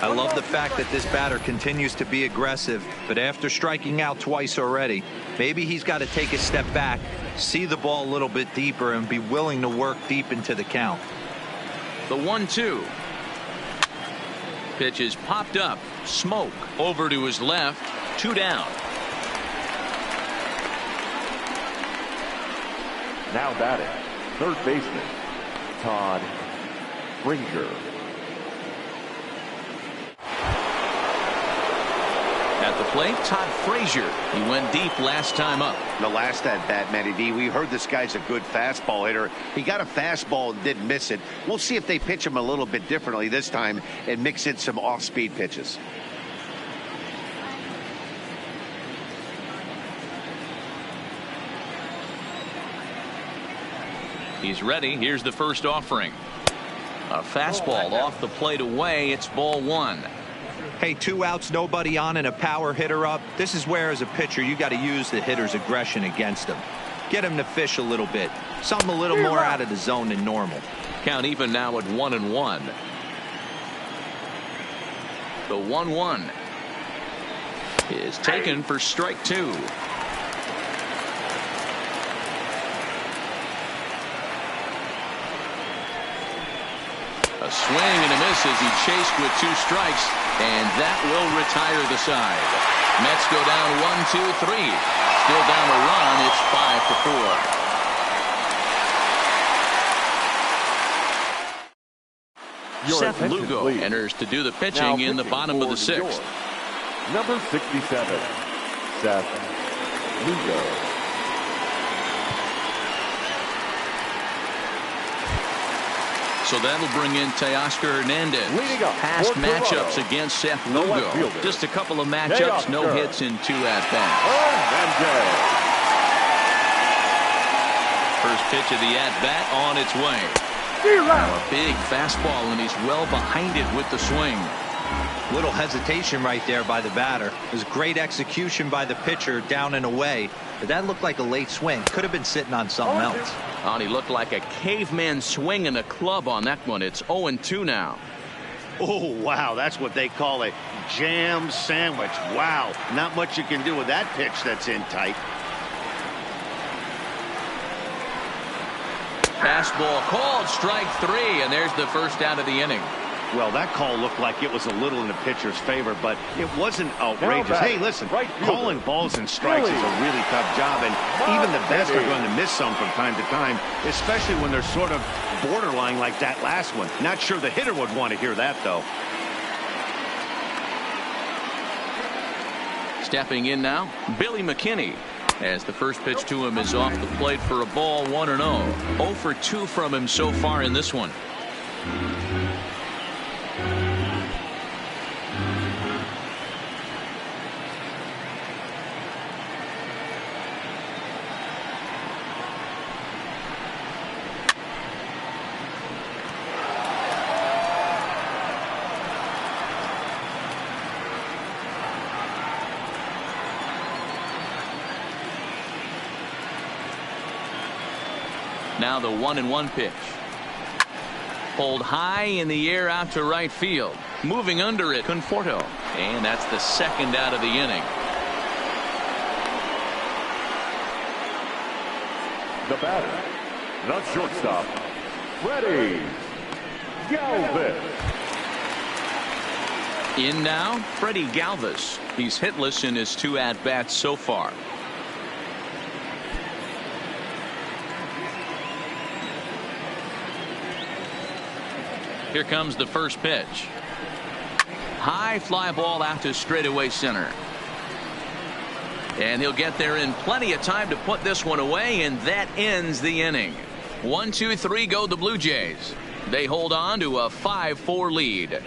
I love the fact that this batter continues to be aggressive, but after striking out twice already, maybe he's got to take a step back, see the ball a little bit deeper, and be willing to work deep into the count. The 1-2. Pitch is popped up. Smoke over to his left. 2 down. Now batting, third baseman, Todd Frazier. At the plate, Todd Frazier. He went deep last time up. The last at bat, Matty D, we heard this guy's a good fastball hitter. He got a fastball and didn't miss it. We'll see if they pitch him a little bit differently this time and mix in some off-speed pitches. He's ready. Here's the first offering. A fastball off the plate away. It's ball 1. Hey, 2 outs, nobody on, and a power hitter up. This is where, as a pitcher, you got to use the hitter's aggression against him. Get him to fish a little bit. Something a little more out of the zone than normal. Count even now at 1-1. The 1-1 is taken for strike 2. A swing and a miss as he chased with 2 strikes, and that will retire the side. Mets go down 1-2-3. Still down a run. It's 5-4. Your Seth attention, Lugo please. enters to do the Now pitching in the pitching bottom of the for New 6th. York, number 67, Seth Lugo. So that'll bring in Teoscar Hernandez. Leading up Past for matchups Toronto, against Seth the Lugo. left fielder, Just a couple of matchups, no Teoscar hits in 2 at-bats. Hernandez. First pitch of the at-bat on its way. Now a big fastball, and he's well behind it with the swing. Little hesitation right there by the batter. It was great execution by the pitcher down and away, but that looked like a late swing. Could have been sitting on something else. And he looked like a caveman swinging a club on that one. It's 0-2 now. Oh, wow, that's what they call a jam sandwich. Wow, not much you can do with that pitch that's in tight. Fastball called, strike 3, and there's the first out of the inning. Well, that call looked like it was a little in the pitcher's favor, but it wasn't outrageous. Hey, listen, calling balls and strikes is a really tough job, and even the best are going to miss some from time to time, especially when they're sort of borderline like that last one. Not sure the hitter would want to hear that, though. Stepping in now, Billy McKinney, as the first pitch to him is off the plate for a ball, 1-0. 0 for 2 from him so far in this one. Now the 1-1 pitch. Pulled high in the air out to right field. Moving under it, Conforto. And that's the second out of the inning. The batter, the shortstop, Freddie Galvis. In now, Freddie Galvis. He's hitless in his 2 at-bats so far. Here comes the first pitch. High fly ball out to straightaway center. And he'll get there in plenty of time to put this one away, and that ends the inning. 1-2-3 go the Blue Jays. They hold on to a 5-4 lead.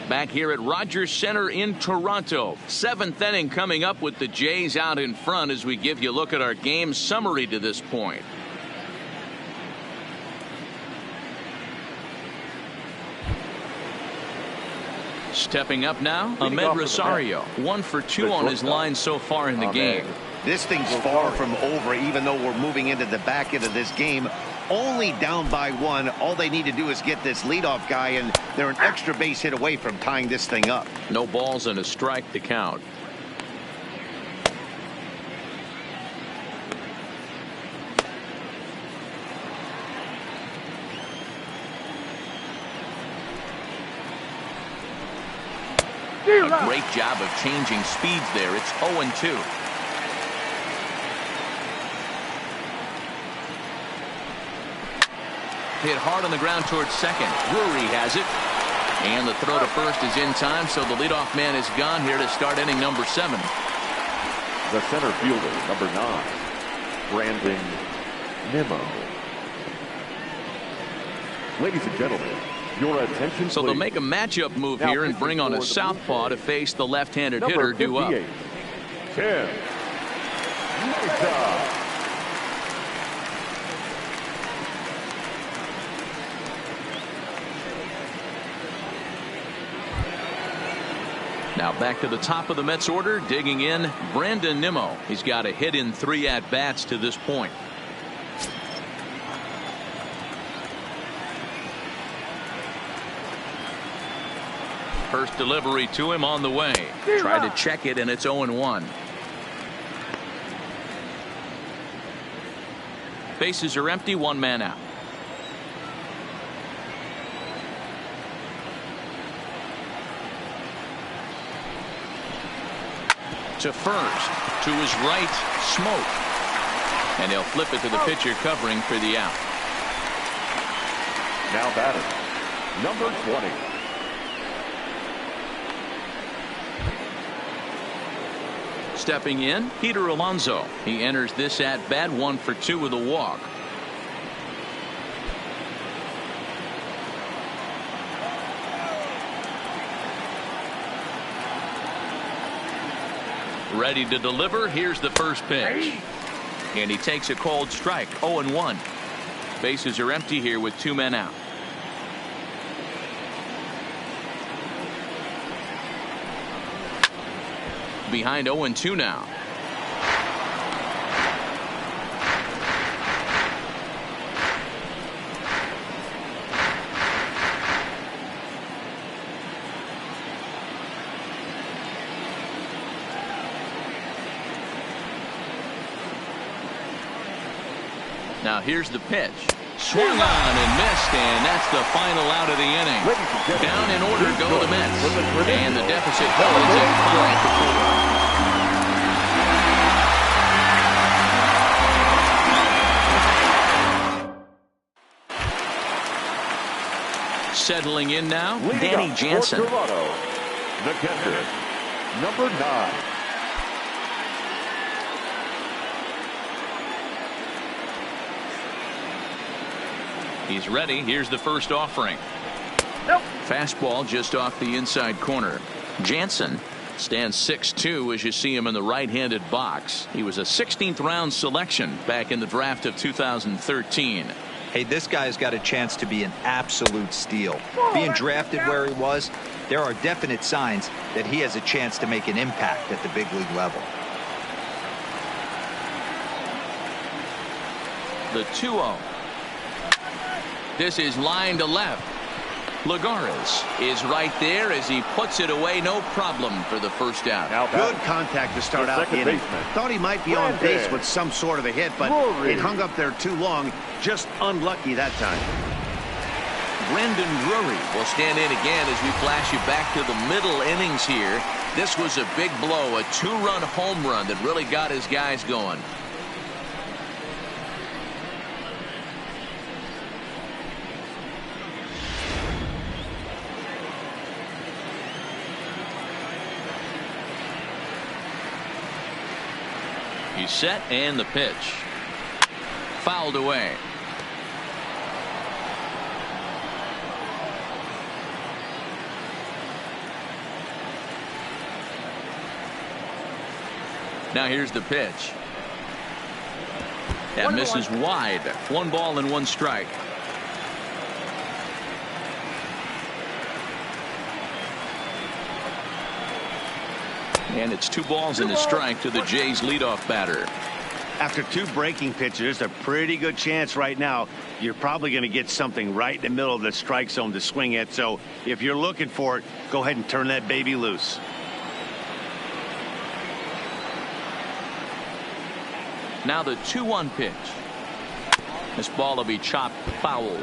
Back here at Rogers Center in Toronto. 7th inning coming up with the Jays out in front as we give you a look at our game summary to this point. Stepping up now, Leading Ahmed off with the Rosario. 1 for 2 on his line so far in the game. This thing's far from over, even though we're moving into the back end of this game. Only down by 1. All they need to do is get this leadoff guy, and they're an extra base hit away from tying this thing up. No balls and a strike to count. A great job of changing speeds there. It's 0-2. Hit hard on the ground towards second. Drury has it. And the throw to first is in time, so the leadoff man is gone here to start inning number 7. The center fielder, number 9, Brandon Nimmo. Ladies and gentlemen, your attention, So please. they'll make a matchup move Now here and pitching bring on for a the southpaw Blue to face the left-handed Number hitter due up. 58, Tim Mesa. Now back to the top of the Mets order, digging in, Brandon Nimmo. He's got a hit in 3 at-bats to this point. First delivery to him on the way. Try to check it, and it's 0-1. Bases are empty, 1 man out. To first, to his right, Smoke. And he'll flip it to the pitcher covering for the out. Now batting, number 20. Stepping in, Peter Alonso. He enters this at bat 1 for 2 with a walk. Ready to deliver. Here's the first pitch. And he takes a cold strike. 0-1. Bases are empty here with 2 men out. Behind 0-2 now. Now here's the pitch. Swung on and missed, and that's the final out of the inning. Down in order go the Mets. And the deficit falls at 5-4. Settling in now, Danny Jansen. Toronto, the catcher, number 9. He's ready. Here's the first offering. Fastball just off the inside corner. Jansen stands 6'2" as you see him in the right-handed box. He was a 16th round selection back in the draft of 2013. Hey, this guy's got a chance to be an absolute steal. Being drafted where he was, there are definite signs that he has a chance to make an impact at the big league level. The 2-0. This is line to left. Lagares is right there as he puts it away, no problem for the first out. Good contact to start out the inning. Thought he might be on base with some sort of a hit, but it hung up there too long. Just unlucky that time. Brandon Drury will stand in again as we flash you back to the middle innings here. This was a big blow, a 2-run home run that really got his guys going. He's set, and the pitch. Fouled away. Now here's the pitch. That misses wide. 1 ball and 1 strike. And it's 2 balls and a strike to the Jays leadoff batter. After 2 breaking pitches, a pretty good chance right now you're probably going to get something right in the middle of the strike zone to swing at. So if you're looking for it, go ahead and turn that baby loose. Now the 2-1 pitch. This ball will be chopped foul.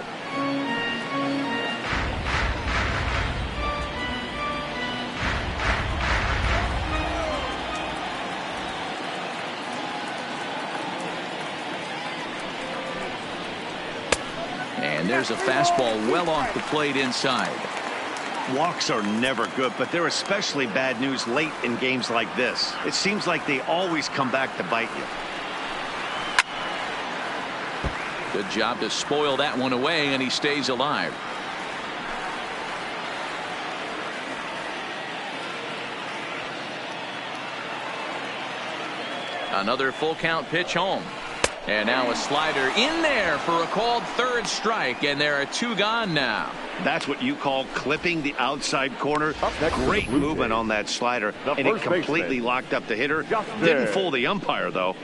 And there's a fastball well off the plate inside. Walks are never good, but they're especially bad news late in games like this. It seems like they always come back to bite you. Good job to spoil that one away, and he stays alive. Another full count pitch home. And now a slider in there for a called 3rd strike, and there are 2 gone now. That's what you call clipping the outside corner. Great movement on that slider, and it completely locked up the hitter. Didn't fool the umpire, though.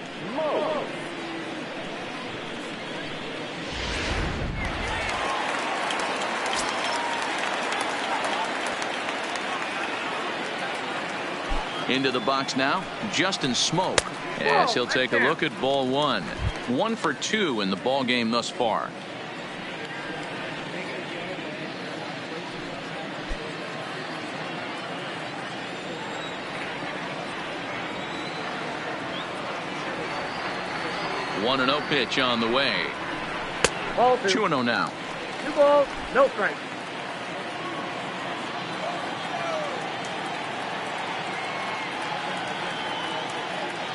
Into the box now, Justin Smoke, as he'll take a look at ball 1. 1 for 2 in the ball game thus far. One and 0 pitch on the way. 2-0 now. 2 balls, no strikes.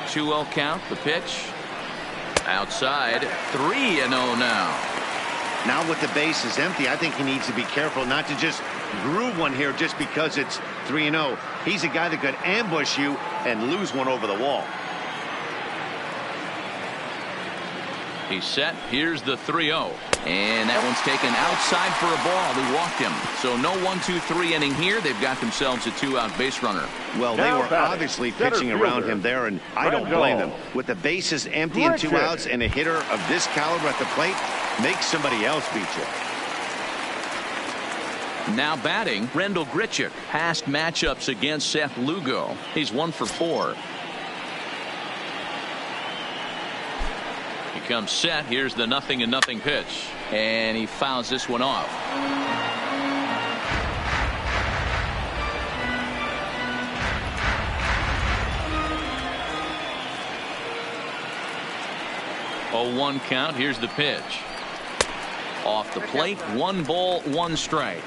2-0 count. The pitch outside. 3-0 now. Now with the base is empty, I think he needs to be careful not to just groove one here just because it's 3-0. He's a guy that could ambush you and lose one over the wall. He's set. Here's the 3-0. And that one's taken outside for a ball. They walked him. So no 1-2-3 inning here. They've got themselves a 2-out base runner. Well, they were obviously pitching around him there, and I don't blame them. With the bases empty and 2 outs and a hitter of this caliber at the plate, make somebody else beat you. Now batting, Rendell Grichuk. Past matchups against Seth Lugo. He's 1 for 4. He comes set. Here's the 0-0 pitch. And he fouls this one off. Oh, 1 count. Here's the pitch. Off the plate. 1 ball, 1 strike.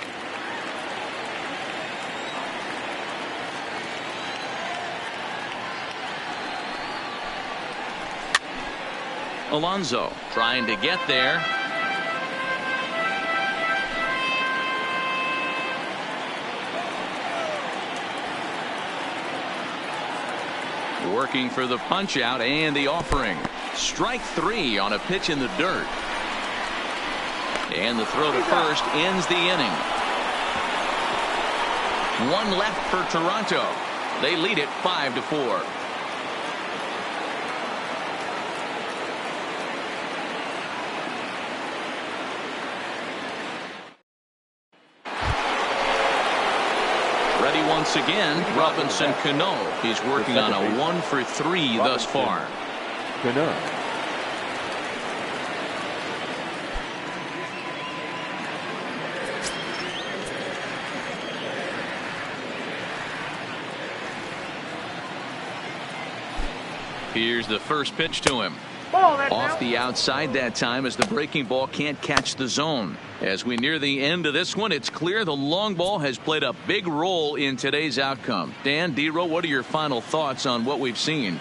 Alonso trying to get there. Working for the punch out and the offering. Strike 3 on a pitch in the dirt. And the throw to first ends the inning. 1 left for Toronto. They lead it 5-4. Once again, Robinson Cano. He's working on a 1 for 3 thus far. Cano. Here's the first pitch to him. Off the outside that time as the breaking ball can't catch the zone. As we near the end of this one, it's clear the long ball has played a big role in today's outcome. Dan, D-Row, what are your final thoughts on what we've seen?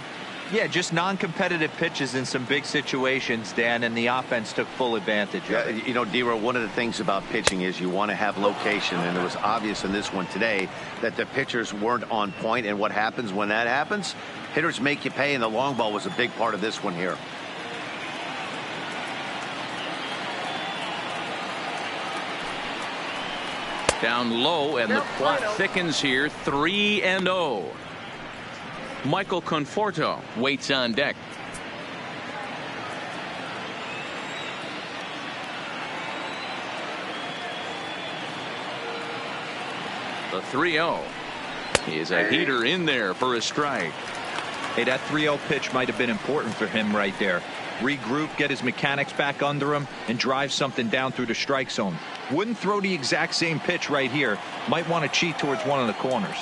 Yeah, just non-competitive pitches in some big situations, Dan, and the offense took full advantage of it. You know, D-Row, one of the things about pitching is you want to have location, and it was obvious in this one today that the pitchers weren't on point, and what happens when that happens? Hitters make you pay, and the long ball was a big part of this one here. Down low, and the plot thickens here. 3-0. Michael Conforto waits on deck. The 3-0 is a heater in there for a strike. Hey, that 3-0 pitch might have been important for him right there. Regroup, get his mechanics back under him, and drive something down through the strike zone. Wouldn't throw the exact same pitch right here. Might want to cheat towards one of the corners.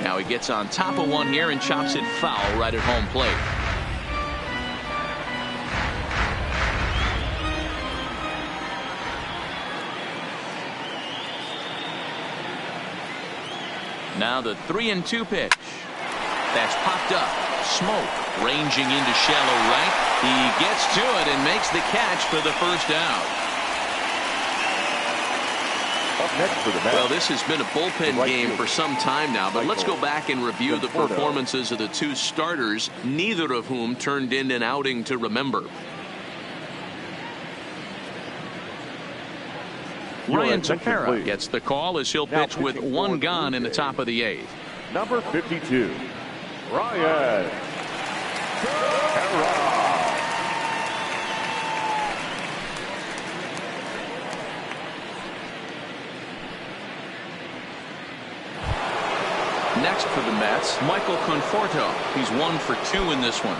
Now he gets on top of one here and chops it foul right at home plate. Now the 3-2 pitch. That's popped up. Smoke ranging into shallow right. He gets to it and makes the catch for the first out. Up next for the match. Well, this has been a bullpen game for some time now, but let's go back and review the performances of the two starters, neither of whom turned in an outing to remember. Ryan Tepera gets the call as he'll pitch with one gone in the top of the 8th. Number 52, Ryan Tepera. Next for the Mets, Michael Conforto. He's 1 for 2 in this one.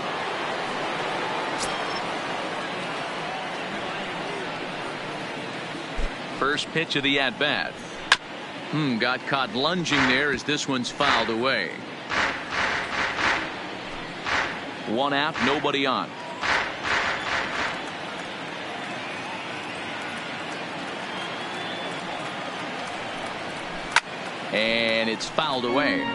First pitch of the at-bat. Got caught lunging there as this one's fouled away. 1 out, nobody on. And it's fouled away.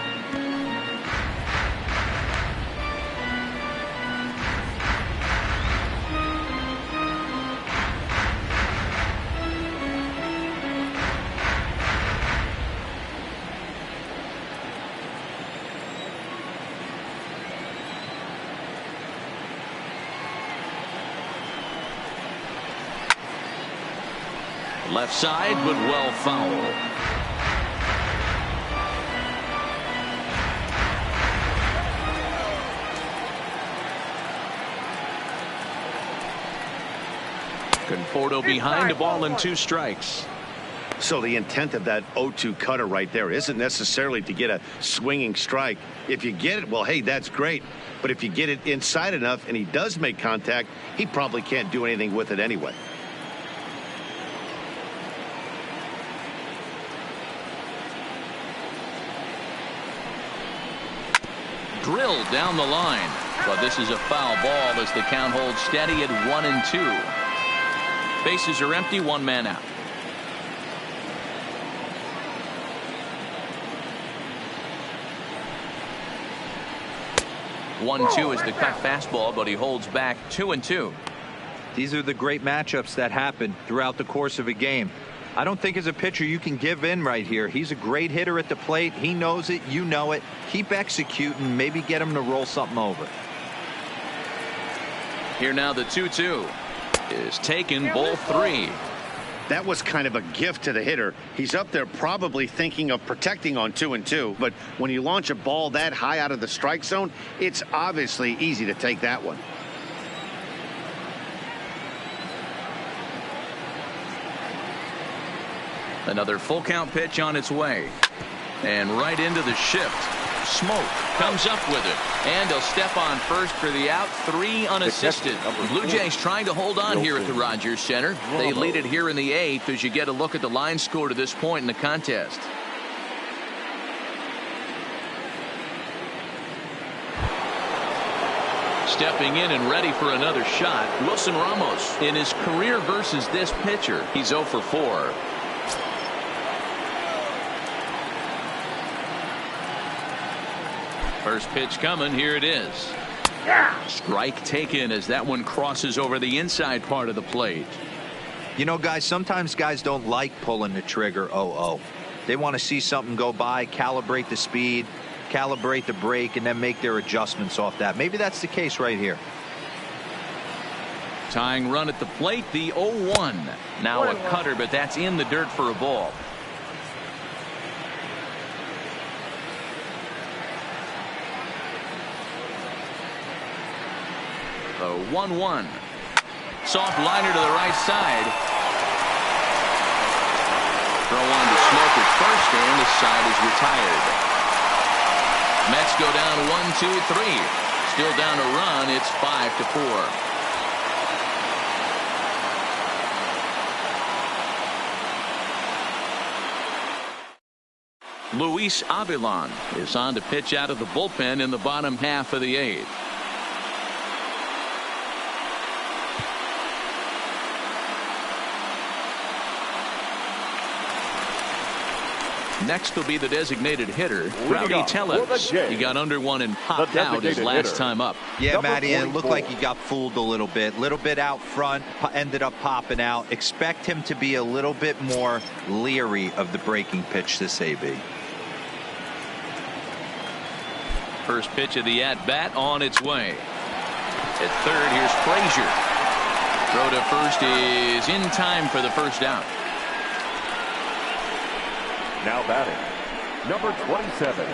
Left side, but well fouled. Conforto behind, a ball and 2 strikes. So the intent of that 0-2 cutter right there isn't necessarily to get a swinging strike. If you get it, well, hey, that's great. But if you get it inside enough and he does make contact, he probably can't do anything with it anyway. Drilled down the line, but this is a foul ball as the count holds steady at 1-2. Bases are empty, 1 man out. One-two is the cut fastball, but he holds back 2-2. These are the great matchups that happen throughout the course of a game. I don't think as a pitcher you can give in right here. He's a great hitter at the plate. He knows it. You know it. Keep executing. Maybe get him to roll something over. Here now the 2-2 is taken, ball 3. That was kind of a gift to the hitter. He's up there probably thinking of protecting on 2-2. But when you launch a ball that high out of the strike zone, it's obviously easy to take that one. Another full count pitch on its way. And right into the shift. Smoke comes up with it. And he'll step on first for the out. 3 unassisted. Blue Jays trying to hold on here at the Rogers Center. They lead it here in the 8th as you get a look at the line score to this point in the contest. Stepping in and ready for another shot, Wilson Ramos. In his career versus this pitcher, he's 0 for 4. First pitch coming. Here it is. Strike taken as that one crosses over the inside part of the plate. You know, guys, sometimes guys don't like pulling the trigger 0-0. They want to see something go by, calibrate the speed, calibrate the brake, and then make their adjustments off that. Maybe that's the case right here. Tying run at the plate, the 0-1. Now a cutter, but that's in the dirt for a ball. 1-1. Soft liner to the right side. Throw on to Smoke at first, and the side is retired. Mets go down 1-2-3. Still down a run. It's 5-4. Luis Avilan is on to pitch out of the bullpen in the bottom half of the 8th. Next will be the designated hitter, Rowdy Tellez. He got under one and popped out his last time up. Yeah, Matty, it looked like he got fooled a little bit out front, ended up popping out. Expect him to be a little bit more leery of the breaking pitch this AB. First pitch of the at-bat on its way. At third, here's Frazier. Throw to first is in time for the first out. Now batting, number 27.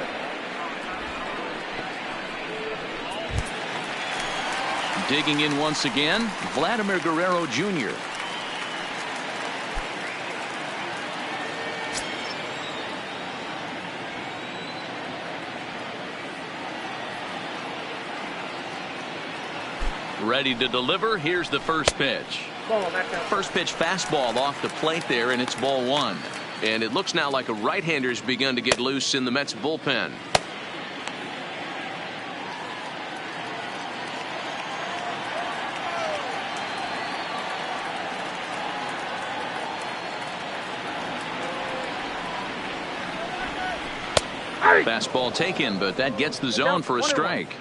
Digging in once again, Vladimir Guerrero Jr. Ready to deliver. Here's the first pitch. First pitch fastball off the plate there, and it's ball 1. And it looks now like a right-hander's begun to get loose in the Mets bullpen. Fastball taken, but that gets the zone for a strike.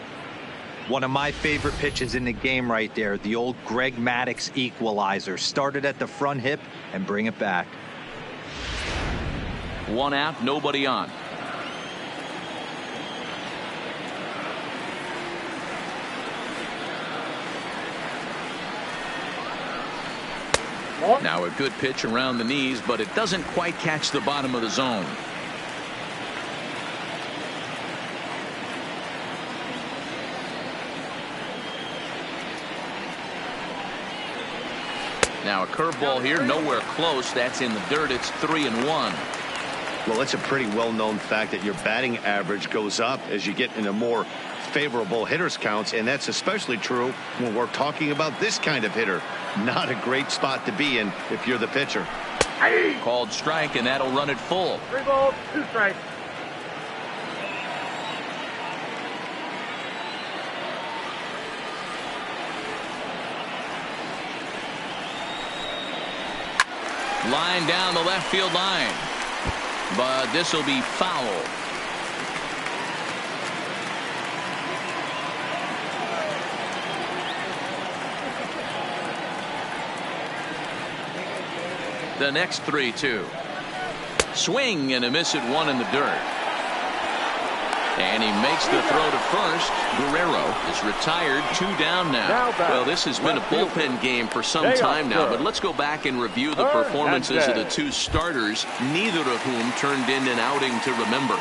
One of my favorite pitches in the game right there. The old Greg Maddux equalizer. Started at the front hip and bring it back. 1 out, nobody on. Now a good pitch around the knees, but it doesn't quite catch the bottom of the zone. Now a curveball here, nowhere close. That's in the dirt. It's 3-1. Well, it's a pretty well-known fact that your batting average goes up as you get into more favorable hitters counts, and that's especially true when we're talking about this kind of hitter. Not a great spot to be in if you're the pitcher. Called strike, and that'll run it full. 3 balls, 2 strikes. Line down the left field line, but this will be foul. The next 3-2. Swing and a miss at 1 in the dirt. And he makes the throw to first. Guerrero is retired. 2 down now. Well, this has been a bullpen game for some time now, but let's go back and review the performances of the 2 starters, neither of whom turned in an outing to remember.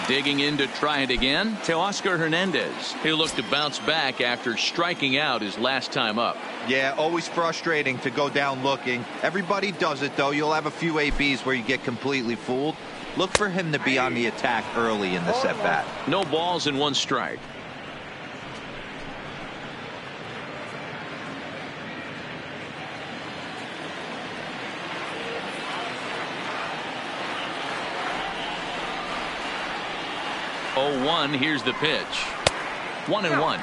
Digging in to try it again, Teoscar Hernandez. He'll look to bounce back after striking out his last time up. Yeah, always frustrating to go down looking. Everybody does it, though. You'll have a few ABs where you get completely fooled. Look for him to be on the attack early in this at bat. No balls and 1 strike. Oh, 1. Here's the pitch. 1-1.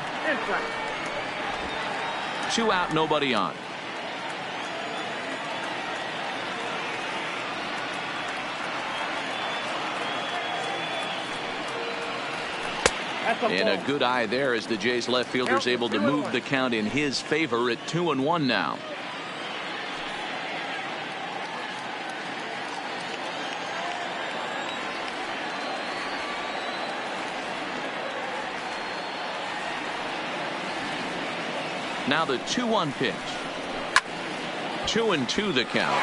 2 out, nobody on. And a good eye there as the Jays left fielder's able to move the count in his favor at 2-1 now. Now the 2-1 pitch. 2-2 the count.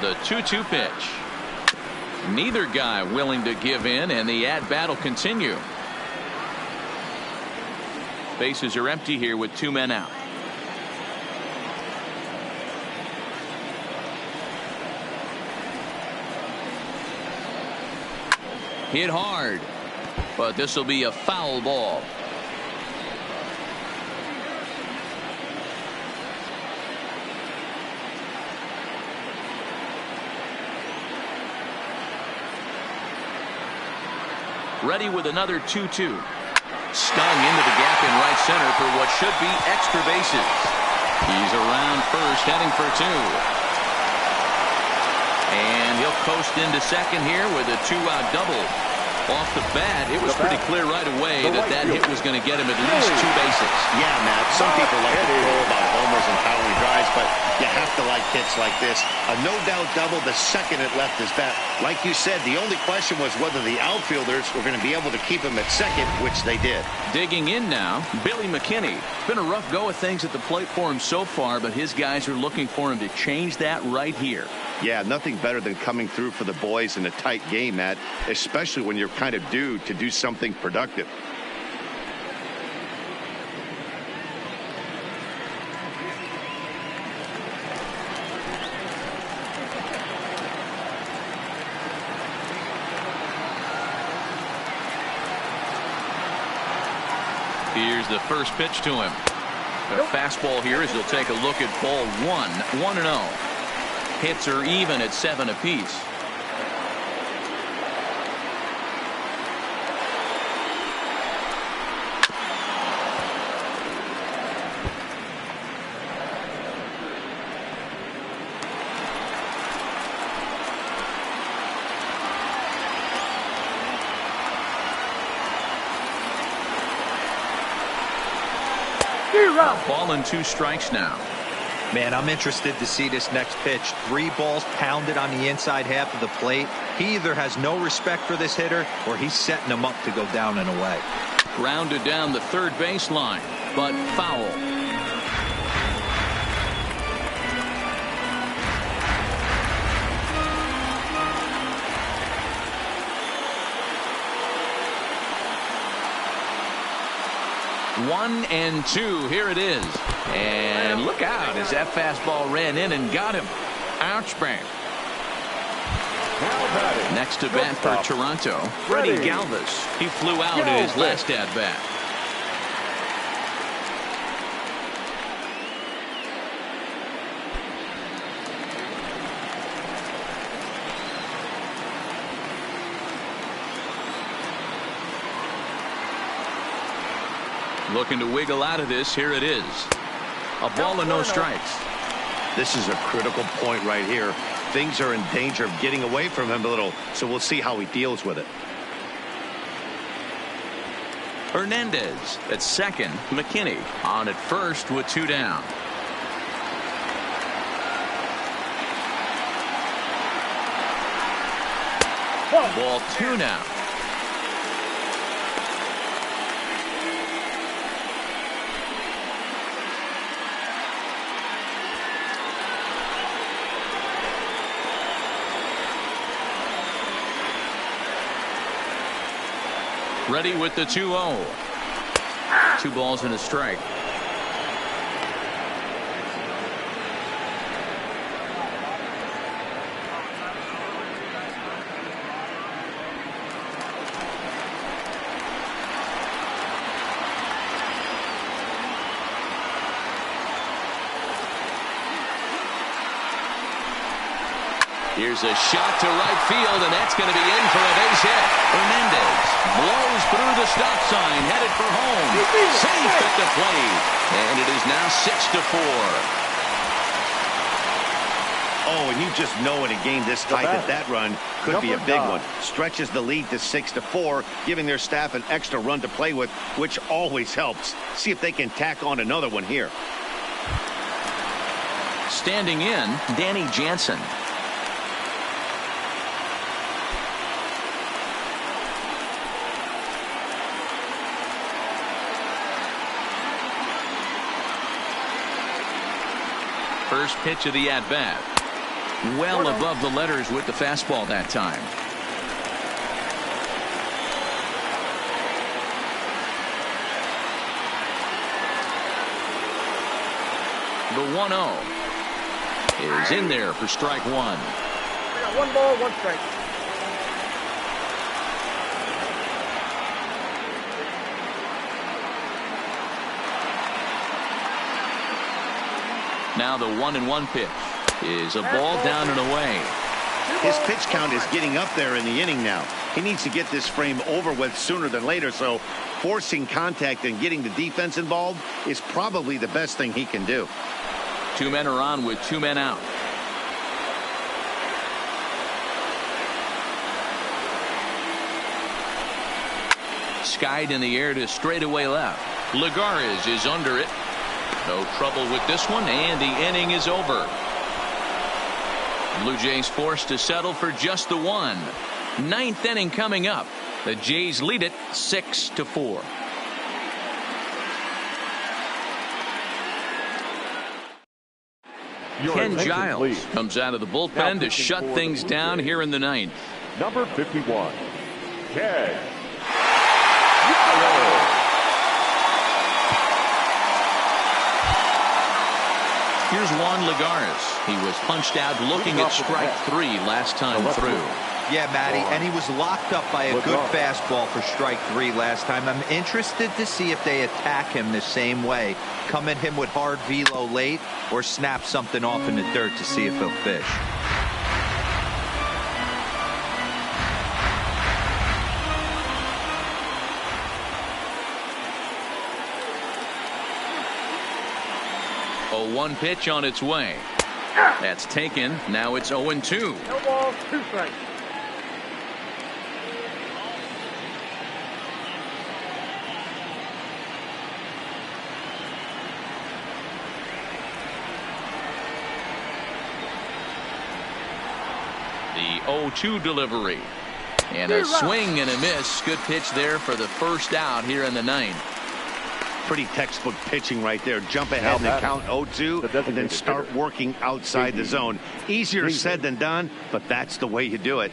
The 2-2 pitch. Neither guy willing to give in, and the at-bat will continue. Bases are empty here with 2 men out. Hit hard, but this will be a foul ball. Ready with another 2-2. Stung into the gap in right center for what should be extra bases. He's around first, heading for 2. And he'll coast into second here with a 2-out double. Off the bat, it was pretty clear right away that hit was going to get him at least 2 bases. Yeah, Matt, some people like to throw about homers and powering drives, but you have to like hits like this. A no-doubt double the second it left his bat. Like you said, the only question was whether the outfielders were going to be able to keep him at second, which they did. Digging in now, Billy McKinney. Been a rough go of things at the plate for him so far, but his guys are looking for him to change that right here. Yeah, nothing better than coming through for the boys in a tight game, Matt, especially when you're kind of due to do something productive. Here's the first pitch to him. A fastball here as he'll take a look at ball 1-0. Hits are even at 7 apiece. Ball and 2 strikes now. Man, I'm interested to see this next pitch. 3 balls pounded on the inside half of the plate. He either has no respect for this hitter or he's setting him up to go down and away. Grounded down the third baseline, but foul. One and 2. Here it is. And look out as that fastball ran in and got him. Ouch, bang. Next to bat for Toronto, Freddie Galvis. He flew out in his last at bat. Looking to wiggle out of this. Here it is. A ball and no strikes. This is a critical point right here. Things are in danger of getting away from him a little, so we'll see how he deals with it. Hernandez at second. McKinney on at first with 2 down. Ball 2 now. Ready with the 2-0. 2 balls and a strike. Here's a shot to right field, and that's going to be in for a base hit. Hernandez blows through the stop sign, headed for home. Safe at the plate, and it is now 6-4. Oh, and you just know in a game this tight that run could be a big one. Stretches the lead to 6-4, giving their staff an extra run to play with, which always helps. See if they can tack on another one here. Standing in, Danny Jansen. First pitch of the at-bat. Well above the letters with the fastball that time. The 1-0 is in there for strike one. I got 1 ball, 1 strike. Now the 1-1 pitch is a ball down and away. His pitch count is getting up there in the inning now. He needs to get this frame over with sooner than later, so forcing contact and getting the defense involved is probably the best thing he can do. 2 men are on with 2 men out. Skied in the air to straightaway left. Lagares is under it. No trouble with this one, and the inning is over. Blue Jays forced to settle for just the one. 9th inning coming up. The Jays lead it 6-4. Ken Giles comes out of the bullpen to shut things down here in the 9th. Number 51, Ken. Here's Juan Lagares. He was punched out looking at strike 3 last time through. Yeah, Matty, and he was locked up by a good fastball for strike 3 last time. I'm interested to see if they attack him the same way. Come at him with hard velo late or snap something off in the dirt to see if he'll fish. A 1 pitch on its way. That's taken. Now it's 0-2. No balls, 2 strikes. The 0-2 delivery. And a swing and a miss. Good pitch there for the first out here in the 9th. Pretty textbook pitching right there. Jump ahead and then count 0-2 and then start working outside the zone. Easier said than done, but that's the way you do it.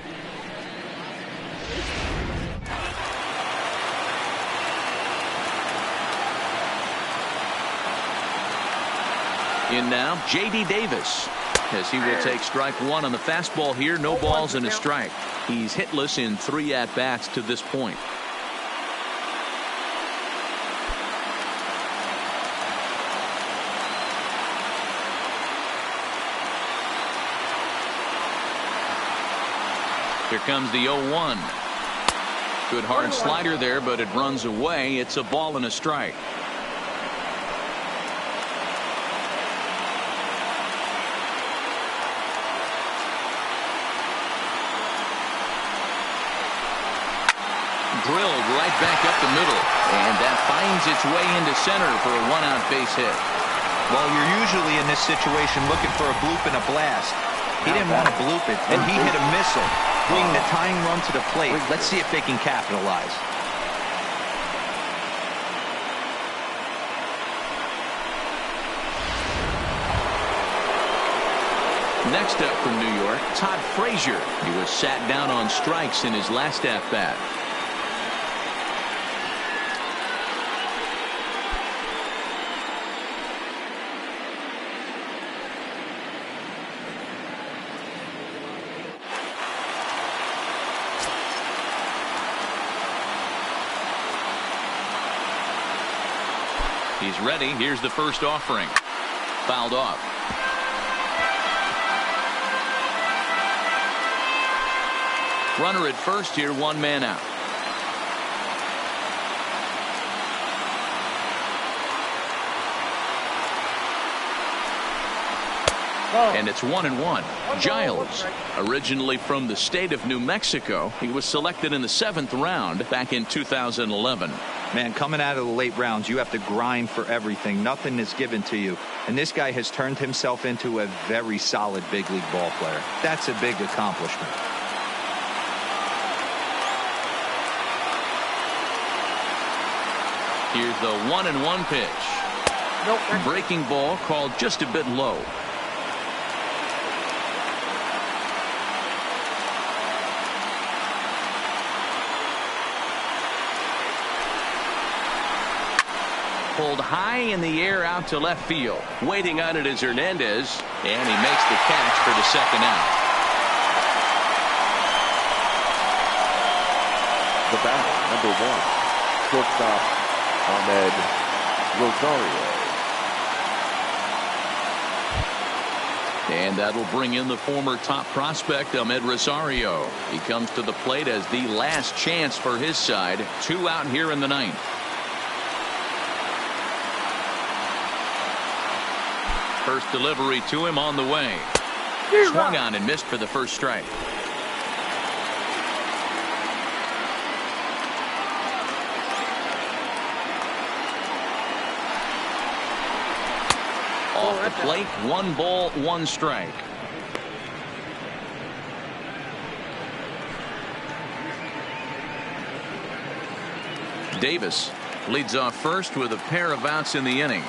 In now, J.D. Davis, as he will take strike 1 on the fastball here. No balls and a strike. He's hitless in 3 at-bats to this point. Here comes the 0-1. Good hard slider there, but it runs away. It's a ball and a strike. Drilled right back up the middle, and that finds its way into center for a 1-out base hit. Well, you're usually in this situation looking for a bloop and a blast. He didn't want to bloop it, and he hit a missile, bringing the tying run to the plate. Let's see if they can capitalize. Next up from New York, Todd Frazier. He was sat down on strikes in his last at-bat. He's ready. Here's the first offering. Fouled off. Runner at first here, 1 man out. And it's 1-1. Giles, originally from the state of New Mexico, he was selected in the 7th round back in 2011. Man, coming out of the late rounds, you have to grind for everything. Nothing is given to you. And this guy has turned himself into a very solid big league ball player. That's a big accomplishment. Here's the 1-1 pitch. Breaking ball called just a bit low. pulled high in the air out to left field. Waiting on it is Hernandez, and he makes the catch for the second out. The batter, number 1, shortstop Ahmed Rosario. And that'll bring in the former top prospect, Ahmed Rosario. He comes to the plate as the last chance for his side. 2 out here in the 9th. First delivery to him on the way. Swung on and missed for the first strike. Off the plate, 1 ball, 1 strike. Davis leads off first with a pair of outs in the inning.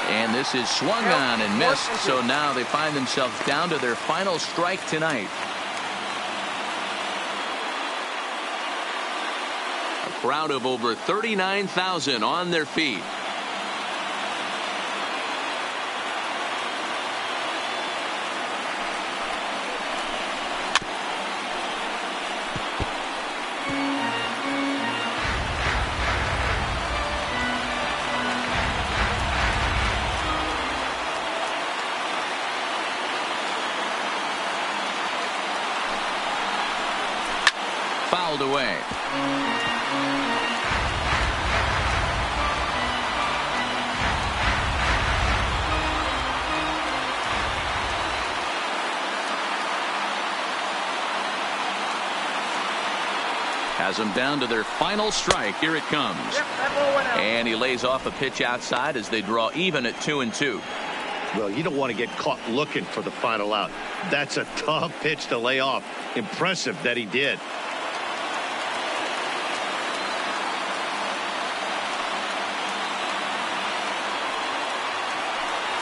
And this is swung on and missed, so now they find themselves down to their final strike tonight. Crowd of over 39,000 on their feet. Fouled away. Has them down to their final strike. Here it comes. And he lays off a pitch outside as they draw even at 2-2. Well, you don't want to get caught looking for the final out. That's a tough pitch to lay off. Impressive that he did.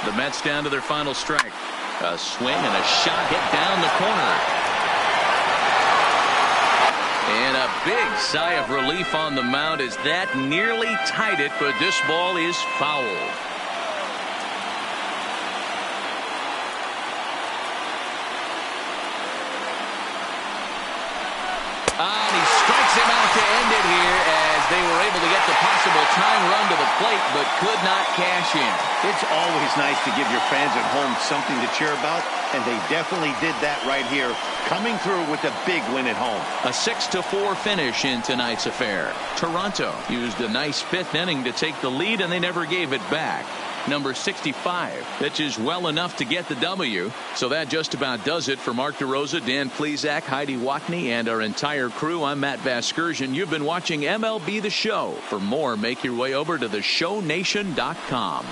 The Mets down to their final strike. A swing and a shot hit down the corner. And a big sigh of relief on the mound as that nearly tied it, but this ball is fouled. And he strikes him out to end it here as they were able to get the possible tying run to the plate, but could not cash in. It's always nice to give your fans at home something to cheer about, and they definitely did that right here, coming through with a big win at home. A 6-4 finish in tonight's affair. Toronto used a nice 5th inning to take the lead, and they never gave it back. Number 65 pitches well enough to get the W. So that just about does it for Mark DeRosa, Dan Plesac, Heidi Watney, and our entire crew. I'm Matt Vasgersian. You've been watching MLB The Show. For more, make your way over to theshownation.com.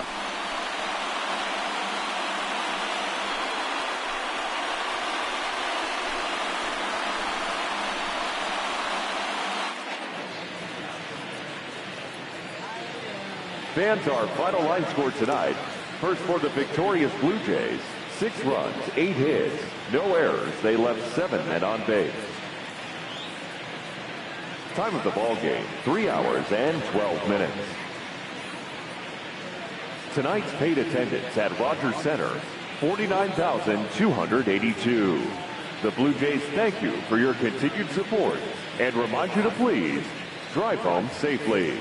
Fans, our final line score tonight. First for the victorious Blue Jays, 6 runs, 8 hits, no errors. They left 7 men on base. Time of the ball game, 3 hours and 12 minutes. Tonight's paid attendance at Rogers Center, 49,282. The Blue Jays thank you for your continued support and remind you to please drive home safely.